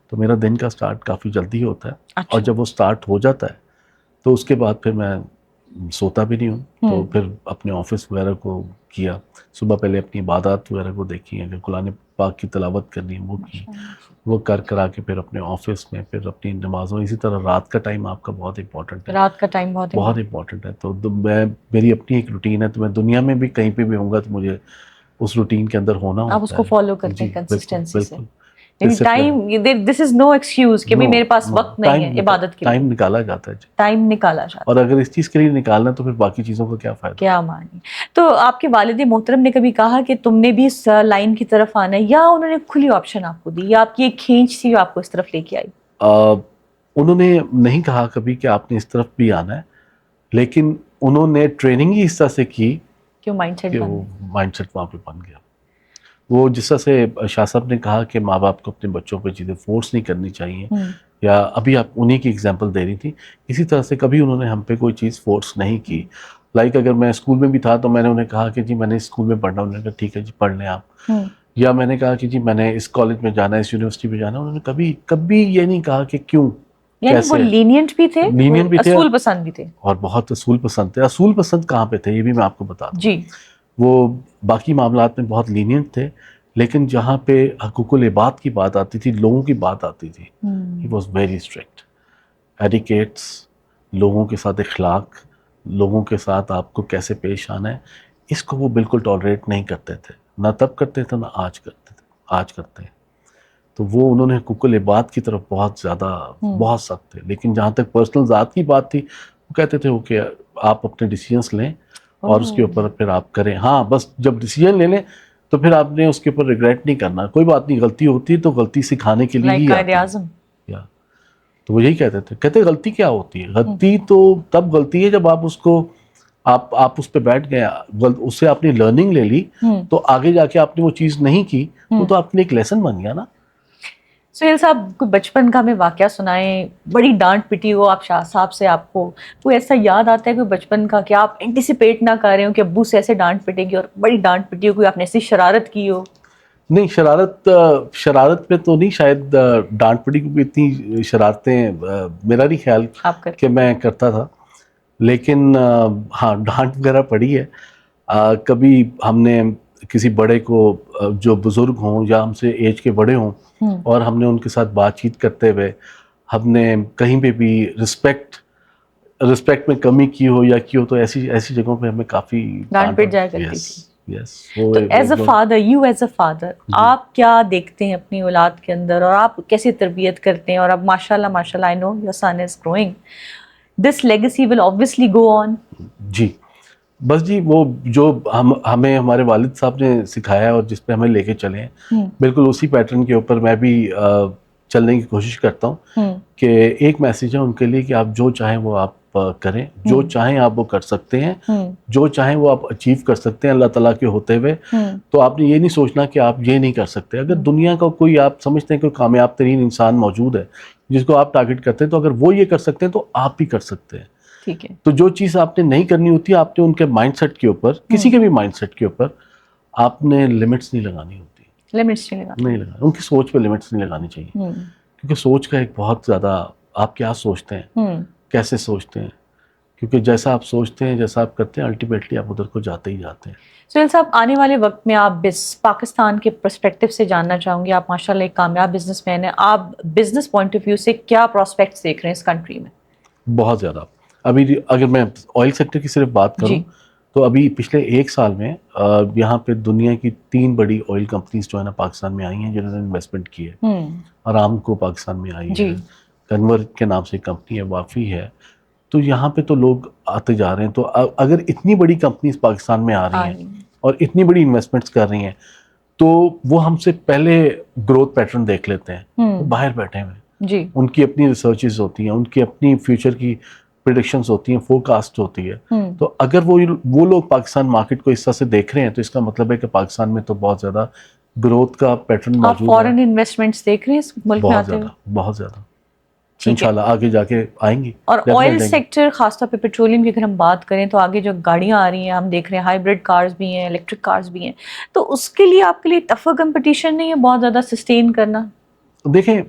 تو میرا دن کا سٹارٹ کافی جلدی ہوتا ہے. اور جب وہ سٹارٹ ہو جاتا ہے تو اس کے بعد پھر میں سوتا بھی نہیں ہوں. تو پھر اپنے آفس وغیرہ کو کیا، صبح پہلے اپنی عبادات وغیرہ کو دیکھی، اگر قرآن پاک کی تلاوت کرنی ہے وہ کی, وہ کرا کے پھر اپنے آفس میں پھر اپنی نمازوں. اسی طرح رات کا ٹائم آپ کا بہت امپورٹنٹ ہے, رات کا ٹائم بہت امپورٹنٹ ہے. تو میں میری اپنی ایک روٹین ہے, تو میں دنیا میں بھی کہیں پہ بھی ہوں گا تو مجھے اس روٹین کے اندر ہونا ہوتا ہے. آپ اس کو فالو کرتے ہیں جی کنسسٹنسی سے. بالکل. ٹائم دس از نو ایکسکیوز کہ میرے پاس وقت نہیں ہے عبادت کے لیے. ٹائم نکالا جاتا ہے جی, ٹائم نکالا جاتا ہے. اور اگر اس چیز کے لیے نکالنا ہے تو پھر باقی چیزوں کا کیا فائدہ, کیا معنی. تو آپ کے والد محترم نے کبھی کہا کہ تم نے بھی اس لائن کی طرف آنا ہے, یا انہوں نے کھلی آپشن آپ کو دی, یا آپ کی ایک کھینچ تھی جو آپ کو اس طرف لے کے آئی؟ انہوں نے نہیں کہا کبھی کہ آپ نے اس طرف بھی آنا ہے, لیکن انہوں نے ٹریننگ ہی اس طرح سے کی کہ وہ مائنڈ سیٹ وہاں پہ بن گیا. وہ جس طرح سے شاہ صاحب نے کہا کہ ماں باپ کو اپنے بچوں پہ چیزیں فورس نہیں کرنی چاہیے, یا ابھی آپ انہی کی اگزامپل دے رہی تھی, اسی طرح سے کبھی انہوں نے ہم پہ کوئی چیز فورس نہیں کی. لائک اگر میں اسکول میں بھی تھا تو میں نے انہیں کہا کہ جی میں نے اسکول میں پڑھنا, انہوں نے کہا ٹھیک ہے جی پڑھ لیں آپ. یا میں نے کہا کہ جی میں نے اس کالج میں جانا ہے, اس یونیورسٹی پہ جانا ہے, انہوں نے کبھی یہ نہیں کہا کہ کیوں, یعنی وہ لینینٹ بھی تھے, اصول پسند بھی تھے, اور بہت اصول پسند تھے. اصول پسند کہاں پہ تھے یہ بھی میں آپ کو بتا دوں. جی وہ باقی معاملات میں بہت لینینٹ تھے, لیکن جہاں پہ حقوق العباد کی بات آتی تھی, لوگوں کی بات آتی تھی, he was very strict. Etiquettes, لوگوں کے ساتھ اخلاق, لوگوں کے ساتھ آپ کو کیسے پیش آنا ہے, اس کو وہ بالکل ٹالریٹ نہیں کرتے تھے. نہ تب کرتے تھے نہ آج کرتے تھے, آج کرتے ہیں. تو وہ انہوں نے حقوق العباد کی طرف بہت زیادہ بہت سخت تھے. لیکن جہاں تک پرسنل ذات کی بات تھی, وہ کہتے تھے کہ آپ اپنے ڈیسیجنس لیں اور اس کے اوپر پھر آپ کریں. ہاں بس جب ڈیسیجن لے لیں تو پھر آپ نے اس کے اوپر ریگریٹ نہیں کرنا. کوئی بات نہیں, غلطی ہوتی ہے تو غلطی سکھانے کے لیے ہی آتی ہے. تو وہ یہی کہتے غلطی کیا ہوتی ہے, غلطی تو تب غلطی ہے جب آپ اس کو آپ اس پہ بیٹھ گئے, اس سے آپ نے لرننگ لے لی, تو آگے جا کے آپ نے وہ چیز نہیں کی تو آپ نے ایک لیسن بن گیا نا. سہیل صاحب, کوئی بچپن کا ہمیں واقعہ سنائیں, بڑی ڈانٹ پٹی ہو آپ شاہ صاحب سے, آپ کو کوئی ایسا یاد آتا ہے کوئی بچپن کا کہ آپ اینٹیسپیٹ نہ کر رہے ہو کہ ابو سے ایسے ڈانٹ پٹے گی, اور بڑی ڈانٹ پٹی ہو, کوئی آپ نے ایسی شرارت کی ہو؟ نہیں, شرارت پہ تو نہیں شاید ڈانٹ پڑی, کیونکہ اتنی شرارتیں میرا نہیں خیال کہ میں کرتا تھا. لیکن ہاں ڈانٹ وغیرہ پڑی ہے. کبھی ہم نے کسی بڑے کو, جو بزرگ ہوں یا ہم سے ایج کے بڑے ہوں, اور ہم نے ان کے ساتھ بات چیت کرتے ہوئے ہم نے کہیں پہ بھی رسپیکٹ میں کمی کی ہو یا کی ہو, تو ایسی جگہوں پہ ہمیں کافی ڈانٹ پٹ جایا کرتی تھی. Yes. تو ایز اے فادر آپ کیا دیکھتے ہیں اپنی اولاد کے اندر, اور آپ کیسے تربیت کرتے ہیں؟ اور اب ماشاء اللہ I know your son is growing. This legacy will obviously go on. جی بس جی, وہ جو ہمیں ہمارے والد صاحب نے سکھایا اور جس پہ ہمیں لے کے چلے ہیں, بالکل اسی پیٹرن کے اوپر میں بھی چلنے کی کوشش کرتا ہوں. کہ ایک میسیج ہے ان کے لیے کہ آپ جو چاہیں وہ آپ کریں, جو چاہیں آپ وہ کر سکتے ہیں, جو چاہیں وہ آپ اچیو کر سکتے ہیں اللہ تعالیٰ کے ہوتے ہوئے. تو آپ نے یہ نہیں سوچنا کہ آپ یہ نہیں کر سکتے. اگر دنیا کا کوئی آپ سمجھتے ہیں کہ کامیاب ترین انسان موجود ہے جس کو آپ ٹارگٹ کرتے ہیں, تو اگر وہ یہ کر سکتے ہیں تو آپ بھی کر سکتے ہیں. ٹھیک ہے. تو جو چیز آپ نے نہیں کرنی ہوتی, آپ نے ان کے مائنڈ سیٹ کے اوپر, کسی کے بھی مائنڈ سیٹ کے اوپر آپ نے لمٹس نہیں لگانی ہوتی. لمٹس نہیں لگانی, ان کی سوچ پہ لمٹس نہیں لگانی چاہیے. کیونکہ سوچ کا ایک بہت زیادہ, آپ کیا سوچتے ہیں, کیسے سوچتے ہیں, کیونکہ جیسا آپ سوچتے ہیں, جیسا آپ کرتے ہیں, الٹیمیٹلی آپ ادھر کو جاتے ہی جاتے ہیں. سہیل صاحب, آنے والے وقت میں آپ پاکستان کے پرسپیکٹو سے جاننا چاہوں گی, آپ ماشاءاللہ ایک کامیاب بزنس مین ہیں, آپ بزنس پوائنٹ آف ویو سے کیا پراسپیکٹس دیکھ رہے ہیں اس کنٹری میں؟ بہت زیادہ. ابھی اگر میں آئل سیکٹر کی صرف بات کروں تو ابھی پچھلے 1 سال میں یہاں پہ دنیا کی 3 بڑی آئل کمپنیز جو ہے نا پاکستان میں آئی ہیں, جنہوں نے انویسٹمنٹ کی ہے. ارامکو پاکستان میں آئی ہے, کنور کے نام سے کمپنی ہے, وافی ہے. تو یہاں پہ تو لوگ آتے جا رہے ہیں. تو اگر اتنی بڑی کمپنیز پاکستان میں آ رہی ہیں اور اتنی بڑی انویسٹمنٹس کر رہی ہیں, تو وہ ہم سے پہلے گروتھ پیٹرن دیکھ لیتے ہیں. وہ باہر بیٹھے ہوئے, ان کی اپنی ریسرچز ہوتی ہیں, ان کی اپنی فیوچر کی پریڈکشنز ہوتی ہیں, فور کاسٹ ہوتی ہے. تو اگر وہ لوگ پاکستان مارکیٹ کو اس طرح سے دیکھ رہے ہیں, تو اس کا مطلب ہے کہ پاکستان میں تو بہت زیادہ گروتھ کا پیٹرن موجود ہے. آپ فورن انویسٹمنٹس دیکھ رہے ہیں اس ملک میں آتے ہوئے؟ بہت زیادہ. انشاءاللہ آگے جا کے آئیں گی. اور آئل سیکٹر خاص طور پہ پیٹرولیم کی اگر ہم بات کریں تو آگے جو گاڑیاں آ رہی ہیں, ہم دیکھ رہے ہیں ہائیبرڈ کارز بھی ہیں, الیکٹرک کارز بھی ہیں, تو اس کے لیے آپ کے لیے ٹفر کمپٹیشن نہیں ہے بہت زیادہ سسٹین کرنا؟ دیکھیں,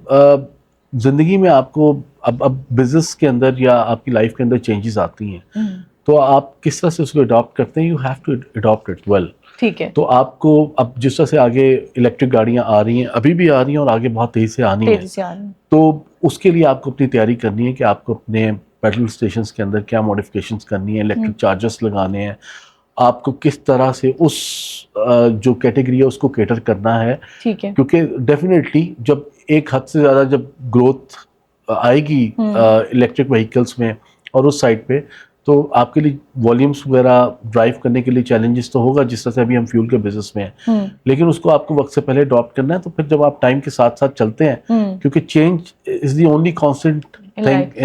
زندگی میں آپ کو اب بزنس کے اندر یا آپ کی لائف کے اندر چینجز آتی ہیں, تو آپ کس طرح سے اس کو اڈاپٹ کرتے ہیں. You have to adapt it well. ٹھیک ہے. تو آپ کو اب جس طرح سے آگے الیکٹرک گاڑیاں آ رہی ہیں، ابھی بھی آ رہی ہیں اور آگے بہت تیزی سے آنی ہیں، تو اس کے لیے آپ کو اپنی تیاری کرنی ہے کہ آپ کو اپنے پیٹرول اسٹیشنز کے اندر کیا موڈیفکیشنز کرنی ہیں، الیکٹرک چارجز لگانے ہیں، آپ کو کس طرح سے اس جو کیٹیگری ہے اس کو کیٹر کرنا ہے. ٹھیک ہے. کیونکہ ڈیفینیٹلی جب ایک حد سے زیادہ جب گروتھ آئے گی الیکٹرک وہیکلس میں اور اس سائڈ پہ، تو آپ کے لیے والیومس وغیرہ ڈرائیو کرنے کے لیے چیلنجز تو ہوگا، جس طرح سے ابھی ہم فیول کے بزنس میں ہیں، لیکن اس کو آپ کو وقت سے پہلے اڈاپٹ کرنا ہے. تو پھر جب آپ ٹائم کے ساتھ ساتھ چلتے ہیں، کیونکہ change is the only constant thing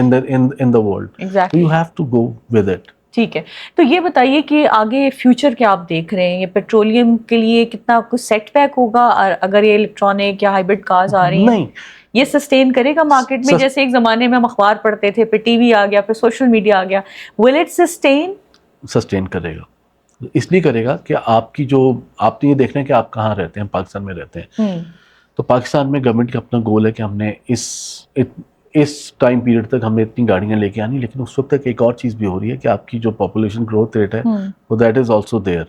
in the world, so you have to go with it. ٹھیک ہے. تو یہ بتائیے کہ آگے فیوچر کیا آپ دیکھ رہے ہیں؟ یہ پیٹرولیم کے لیے کتنا کچھ سیٹ بیک ہوگا اگر یہ الیکٹرانک یا ہائیبرڈ کارز آ رہی ہیں؟ نہیں، یہ سسٹین کرے گا مارکیٹ میں؟ جیسے ایک زمانے میں ہم اخبار پڑھتے تھے، پھر ٹی وی آ گیا، پھر سوشل میڈیا آ گیا. ول اٹ سسٹین کرے گا. اس لیے کرے گا کہ آپ نے یہ دیکھنا ہے کہ آپ کہاں رہتے ہیں. پاکستان میں رہتے ہیں، تو پاکستان میں گورنمنٹ کا اپنا گول ہے کہ ہم نے اس ٹائم پیریڈ تک ہم نے اتنی گاڑیاں لے کے آنی. لیکن اس وقت تک ایک اور چیز بھی ہو رہی ہے کہ آپ کی جو پاپولیشن گروتھ ریٹ ہے وہ دیٹ از آلسو دیئر.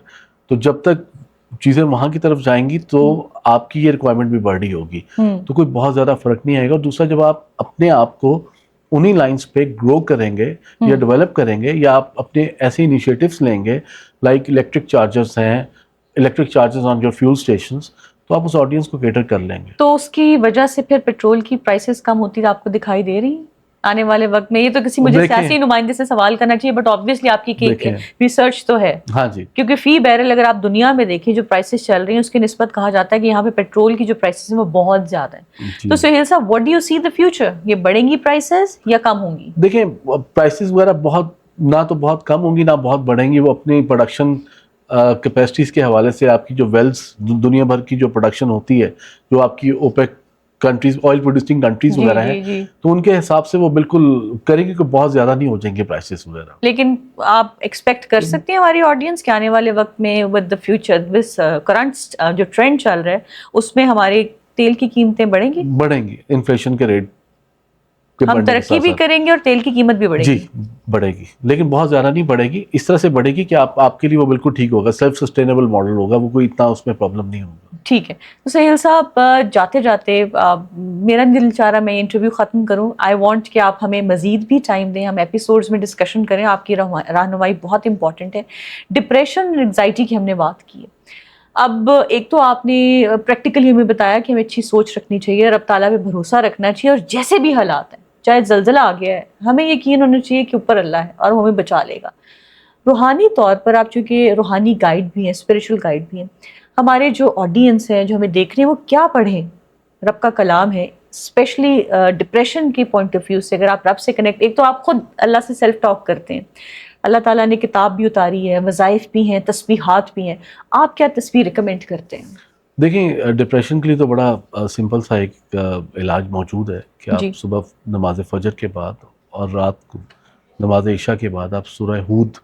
تو جب تک چیزیں وہاں کی طرف جائیں گی تو آپ کی یہ ریکوائرمنٹ بھی بڑھ رہی ہوگی، تو کوئی بہت زیادہ فرق نہیں آئے گا. اور دوسرا، جب آپ اپنے آپ کو انہی لائنز پہ گرو کریں گے یا ڈیولپ کریں گے، یا آپ اپنے ایسے انیشیٹوز لیں گے لائک الیکٹرک چارجرز ہیں، electric chargers on your fuel stations, تو آپ اس آڈینس کو کیٹر کر لیں گے. تو اس کی وجہ سے پھر پیٹرول کی پرائسز کم ہوتی آپ کو دکھائی دے رہی ہیں آنے والے وقت میں؟ یہ تو کسی مجھے سیاسی نمائندے سے سوال کرنا چاہیے، بٹ آبویسلی آپ کی ریسرچ تو ہے. ہاں جی. کیونکہ فی بیرل اگر آپ دنیا میں دیکھیں جو پرائسز چل رہی ہیں اس کی نسبت کہا جاتا ہے کہ یہاں پہ پیٹرول کی جو پرائسز ہیں وہ بہت زیادہ ہیں. تو Sohail Sahab, what do you see the future? یہ بڑھیں گی پرائسز یا کم ہوں گی؟ دیکھیں، پرائسز وغیرہ نہ تو بہت کم ہوں گی نہ بہت بڑھیں گی. وہ اپنی پروڈکشن کیپیسٹیز کے حوالے سے آپ کی جو ویلز دنیا بھر کی جو پروڈکشن ہوتی ہے، جو آپ کی OPEC countries, oil producing countries وغیرہ ہیں، تو ان کے حساب سے وہ بالکل کریں گے کہ بہت زیادہ نہیں ہو جائیں گے پرائسز وغیرہ. لیکن آپ ایکسپیکٹ کر سکتے ہیں ہماری آڈینس کہ آنے والے وقت میں ود دا فیوچر، وس کرنٹ جو ٹرینڈ چل رہا ہے اس میں ہمارے تیل کی قیمتیں بڑھیں گی؟ بڑھیں گی. انفلیشن کے ریٹ ہم ترقی بھی کریں گے اور تیل کی قیمت بھی بڑھے گی. جی بڑھے گی، لیکن بہت زیادہ نہیں بڑھے گی. اس طرح سے بڑھے گی کہ آپ کے لیے وہ بالکل ٹھیک ہوگا، سیلف سسٹینیبل ماڈل ہوگا، وہ کوئی اتنا اس میں پرابلم نہیں ہوگا. ٹھیک ہے. تو سہیل صاحب، جاتے جاتے میرا دل چاہ رہا میں انٹرویو ختم کروں. آئی وانٹ کہ آپ ہمیں مزید بھی ٹائم دیں، ہم ایپیسوڈز میں ڈسکشن کریں. آپ کی رہنمائی بہت امپورٹنٹ ہے. ڈپریشن، انگزائٹی کی ہم نے بات کی ہے. اب ایک تو آپ نے پریکٹیکلی ہمیں بتایا کہ ہمیں اچھی سوچ رکھنی چاہیے، رب تعالیٰ پہ بھروسہ رکھنا چاہیے، اور جیسے بھی حالات ہیں، چاہے زلزلہ آ گیا ہے، ہمیں یقین ہونا چاہیے کہ اوپر اللہ ہے اور وہ ہمیں بچا لے گا. روحانی طور پر آپ چونکہ روحانی گائیڈ بھی ہیں، اسپریچول گائیڈ بھی ہیں، ہمارے جو آڈینس ہیں جو ہمیں دیکھ رہے ہیں وہ کیا پڑھیں؟ رب کا کلام ہے، اسپیشلی ڈپریشن کی پوائنٹ آف ویو سے. اگر آپ رب سے کنیکٹ، ایک تو آپ خود اللہ سے سیلف ٹاک کرتے ہیں، اللہ تعالیٰ نے کتاب بھی اتاری ہے، وظائف بھی ہیں، تسبیحات بھی ہیں، آپ کیا تسبیح ریکمینڈ کرتے ہیں؟ دیکھیں، ڈپریشن کے لیے تو بڑا سمپل سا ایک علاج موجود ہے کہ آپ صبح نماز فجر کے بعد اور رات کو نماز عشاء کے بعد آپ سورہ ہود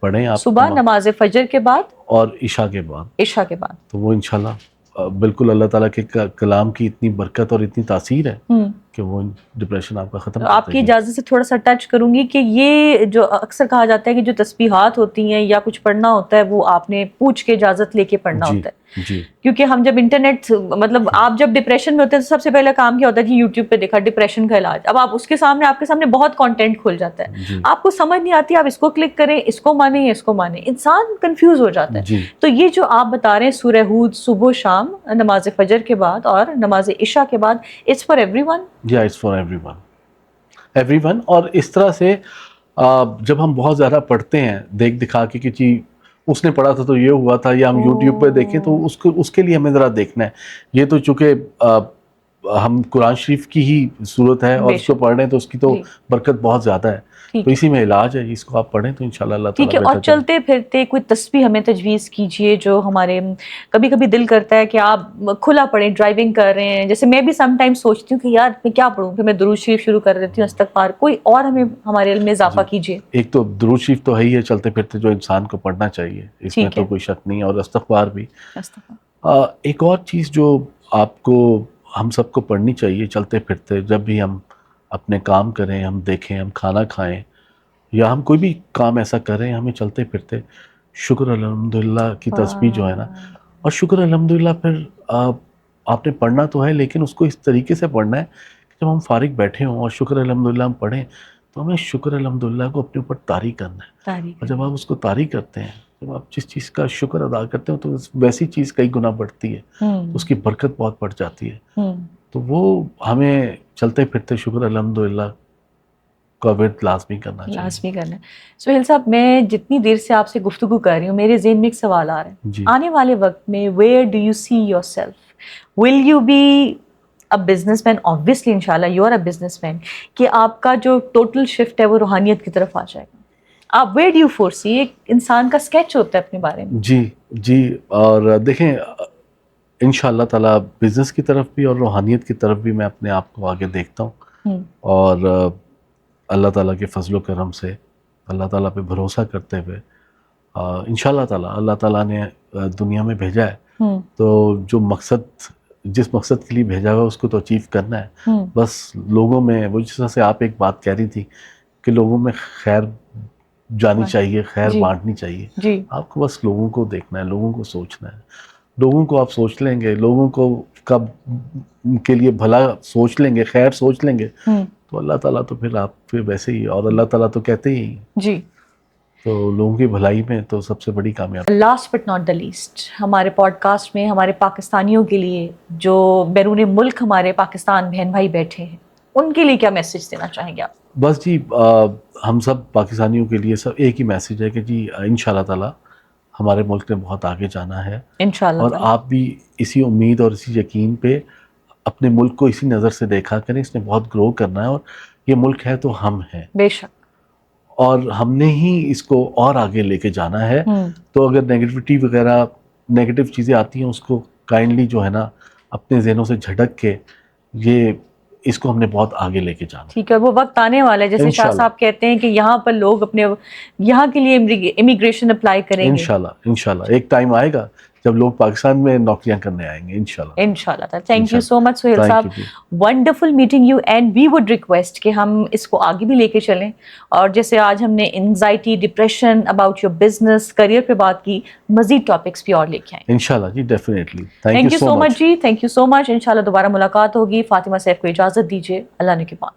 پڑھیں. آپ صبح نماز فجر کے بعد اور عشاء کے بعد تو وہ انشاءاللہ بالکل اللہ تعالیٰ کے کلام کی اتنی برکت اور اتنی تاثیر ہے کہ وہ ڈپریشن آپ کا ختم. آپ کی اجازت سے تھوڑا سا ٹچ کروں گی کہ یہ جو اکثر کہا جاتا ہے کہ جو تسبیحات ہوتی ہیں یا کچھ پڑھنا ہوتا ہے وہ آپ نے پوچھ کے اجازت لے کے پڑھنا ہوتا ہے. کیونکہ ہم جب انٹرنیٹ، مطلب آپ جب ڈپریشن میں ہوتے ہیں تو سب سے پہلا کام کیا ہوتا ہے جی یوٹیوب پہ دیکھا ڈپریشن کا علاج. اب آپ کے سامنے بہت کانٹینٹ کھل جاتا ہے، آپ کو سمجھ نہیں آتی، آپ اس کو کلک کریں، اس کو مانیں یا اس کو مانیں، انسان کنفیوز ہو جاتا ہے. تو یہ جو آپ بتا رہے ہیں سورہ ہود صبح و شام نماز فجر کے بعد اور نماز عشاء کے بعد، اٹس فار ایوری ون؟ یا اٹس فار ایوری ون. اور اس طرح سے جب ہم بہت زیادہ پڑھتے ہیں دیکھ دکھا کے کہ جی اس نے پڑھا تھا تو یہ ہوا تھا، یا ہم یوٹیوب پہ دیکھیں تو اس کے لیے ہمیں ذرا دیکھنا ہے. یہ تو چونکہ ہم قرآن شریف کی ہی صورت ہے اور اس کو پڑھ رہے ہیں تو اس کی تو برکت بہت زیادہ ہے، تو اسی میں علاج ہے. اس کو آپ پڑھیں تو انشاءاللہ اللہ تعالیٰ ٹھیک ہے. اور چلتے پھرتے کوئی تسبیح ہمیں تجویز کیجئے جو ہمارے کبھی کبھی دل کرتا ہے کہ آپ کھلا پڑھیں، ڈرائیونگ کر رہے ہیں، جیسے میں بھی سم ٹائم سوچتی ہوں کہ یار میں کیا پڑھوں، پھر میں درود شریف شروع کر دیتی ہوں، استغفار. کوئی اور ہمیں ہمارے علم میں اضافہ کیجئے. ایک تو درود شریف تو ہے ہی ہے چلتے پھرتے جو انسان کو پڑھنا چاہیے، اس میں تو کوئی شک نہیں، اور استغفار بھی. ایک اور چیز جو آپ کو ہم سب کو پڑھنی چاہیے چلتے پھرتے، جب بھی ہم اپنے کام کریں، ہم دیکھیں، ہم کھانا کھائیں یا ہم کوئی بھی کام ایسا کریں، ہمیں چلتے پھرتے شکر الحمدللہ کی تسبیح جو ہے نا، اور شکر الحمدللہ پھر آپ نے پڑھنا تو ہے لیکن اس کو اس طریقے سے پڑھنا ہے کہ جب ہم فارغ بیٹھے ہوں اور شکر الحمدللہ ہم پڑھیں تو ہمیں شکر الحمدللہ کو اپنے اوپر طاری کرنا ہے، اور جب آپ اس کو طاری کرتے ہیں، جب آپ جس چیز کا شکر ادا کرتے ہیں تو ویسی چیز کئی گنا بڑھتی ہے، تو اس کی برکت بہت بڑھ جاتی ہے. تو وہ ہمیں چلتے پھرتے شکر الحمدللہ کا ورد لازمی کرنا چاہیے. لازمی کرنا ہے. سہیل صاحب، میں جتنی دیر سے آپ سے گفتگو کر رہی ہوں میرے ذہن میں ایک سوال آ رہا ہے. جی. آنے والے وقت میں where do you see yourself? Will you be a businessman? Obviously انشاءاللہ you are a businessman. کہ آپ کا جو ٹوٹل شفٹ ہے وہ روحانیت کی طرف آ جائے گا. آپ ویئر ڈو یو فور سی؟ ایک انسان کا اسکیچ ہوتا ہے اپنے بارے میں. جی اور دیکھیں انشاءاللہ تعالیٰ بزنس کی طرف بھی اور روحانیت کی طرف بھی میں اپنے آپ کو آگے دیکھتا ہوں، اور اللہ تعالیٰ کے فضل و کرم سے اللہ تعالیٰ پہ بھروسہ کرتے ہوئے انشاءاللہ تعالیٰ اللہ تعالیٰ نے دنیا میں بھیجا ہے تو جو مقصد جس مقصد کے لیے بھیجا ہوا ہے اس کو تو اچیو کرنا ہے. بس لوگوں میں وہ جس طرح سے آپ ایک بات کہہ رہی تھی کہ لوگوں میں خیر جانی چاہیے، خیر بانٹنی چاہیے. آپ کو بس لوگوں کو دیکھنا ہے، لوگوں کو سوچنا ہے. لوگوں کو آپ سوچ لیں گے، لوگوں کو کب کے لیے بھلا سوچ لیں گے، خیر سوچ لیں گے، تو اللہ تعالیٰ تو پھر آپ پہ ویسے ہی، اور اللہ تعالیٰ تو کہتے ہی جی تو لوگوں کی بھلائی میں تو سب سے بڑی کامیابی. Last but not the least, ہمارے پوڈ کاسٹ میں ہمارے پاکستانیوں کے لیے جو بیرون ملک ہمارے پاکستان بہن بھائی بیٹھے ہیں ان کے لیے کیا میسج دینا چاہیں گے آپ؟ بس جی ہم سب پاکستانیوں کے لیے سب ایک ہی میسج ہے کہ جی انشاءاللہ تعالیٰ ہمارے ملک نے بہت آگے جانا ہے، انشاءاللہ اور آپ بھی اسی امید اور اسی یقین پہ اپنے ملک کو اسی نظر سے دیکھا کریں. اس نے بہت گرو کرنا ہے، اور یہ ملک ہے تو ہم ہیں، بے شک، اور ہم نے ہی اس کو اور آگے لے کے جانا ہے. تو اگر نیگیٹیوٹی وغیرہ نیگیٹو چیزیں آتی ہیں اس کو کائنڈلی جو ہے نا اپنے ذہنوں سے جھٹک کے اس کو ہم نے بہت آگے لے کے جانا. ٹھیک ہے، وہ وقت آنے والا ہے جیسے شاہ صاحب کہتے ہیں کہ یہاں پر لوگ اپنے یہاں کے لیے امیگریشن اپلائی کریں گے. انشاءاللہ ایک ٹائم آئے گا جب لوگ پاکستان میں نوکریاں کرنے آئیں گے انشاءاللہ. Thank you so much Sohail Sahab, wonderful meeting you, and we would request کہ ہم اس کو آگے بھی لے کے چلیں، اور جیسے آج ہم نے anxiety, depression, about your business, career پہ بات کی، مزید ٹاپکس بھی اور لے کے آئیں انشاءاللہ. جی definitely. Thank you so much جی، تھینک یو سو مچ. انشاءاللہ دوبارہ ملاقات ہوگی. فاطمہ سیف کو اجازت دیجیے، اللہ نے کے پاس.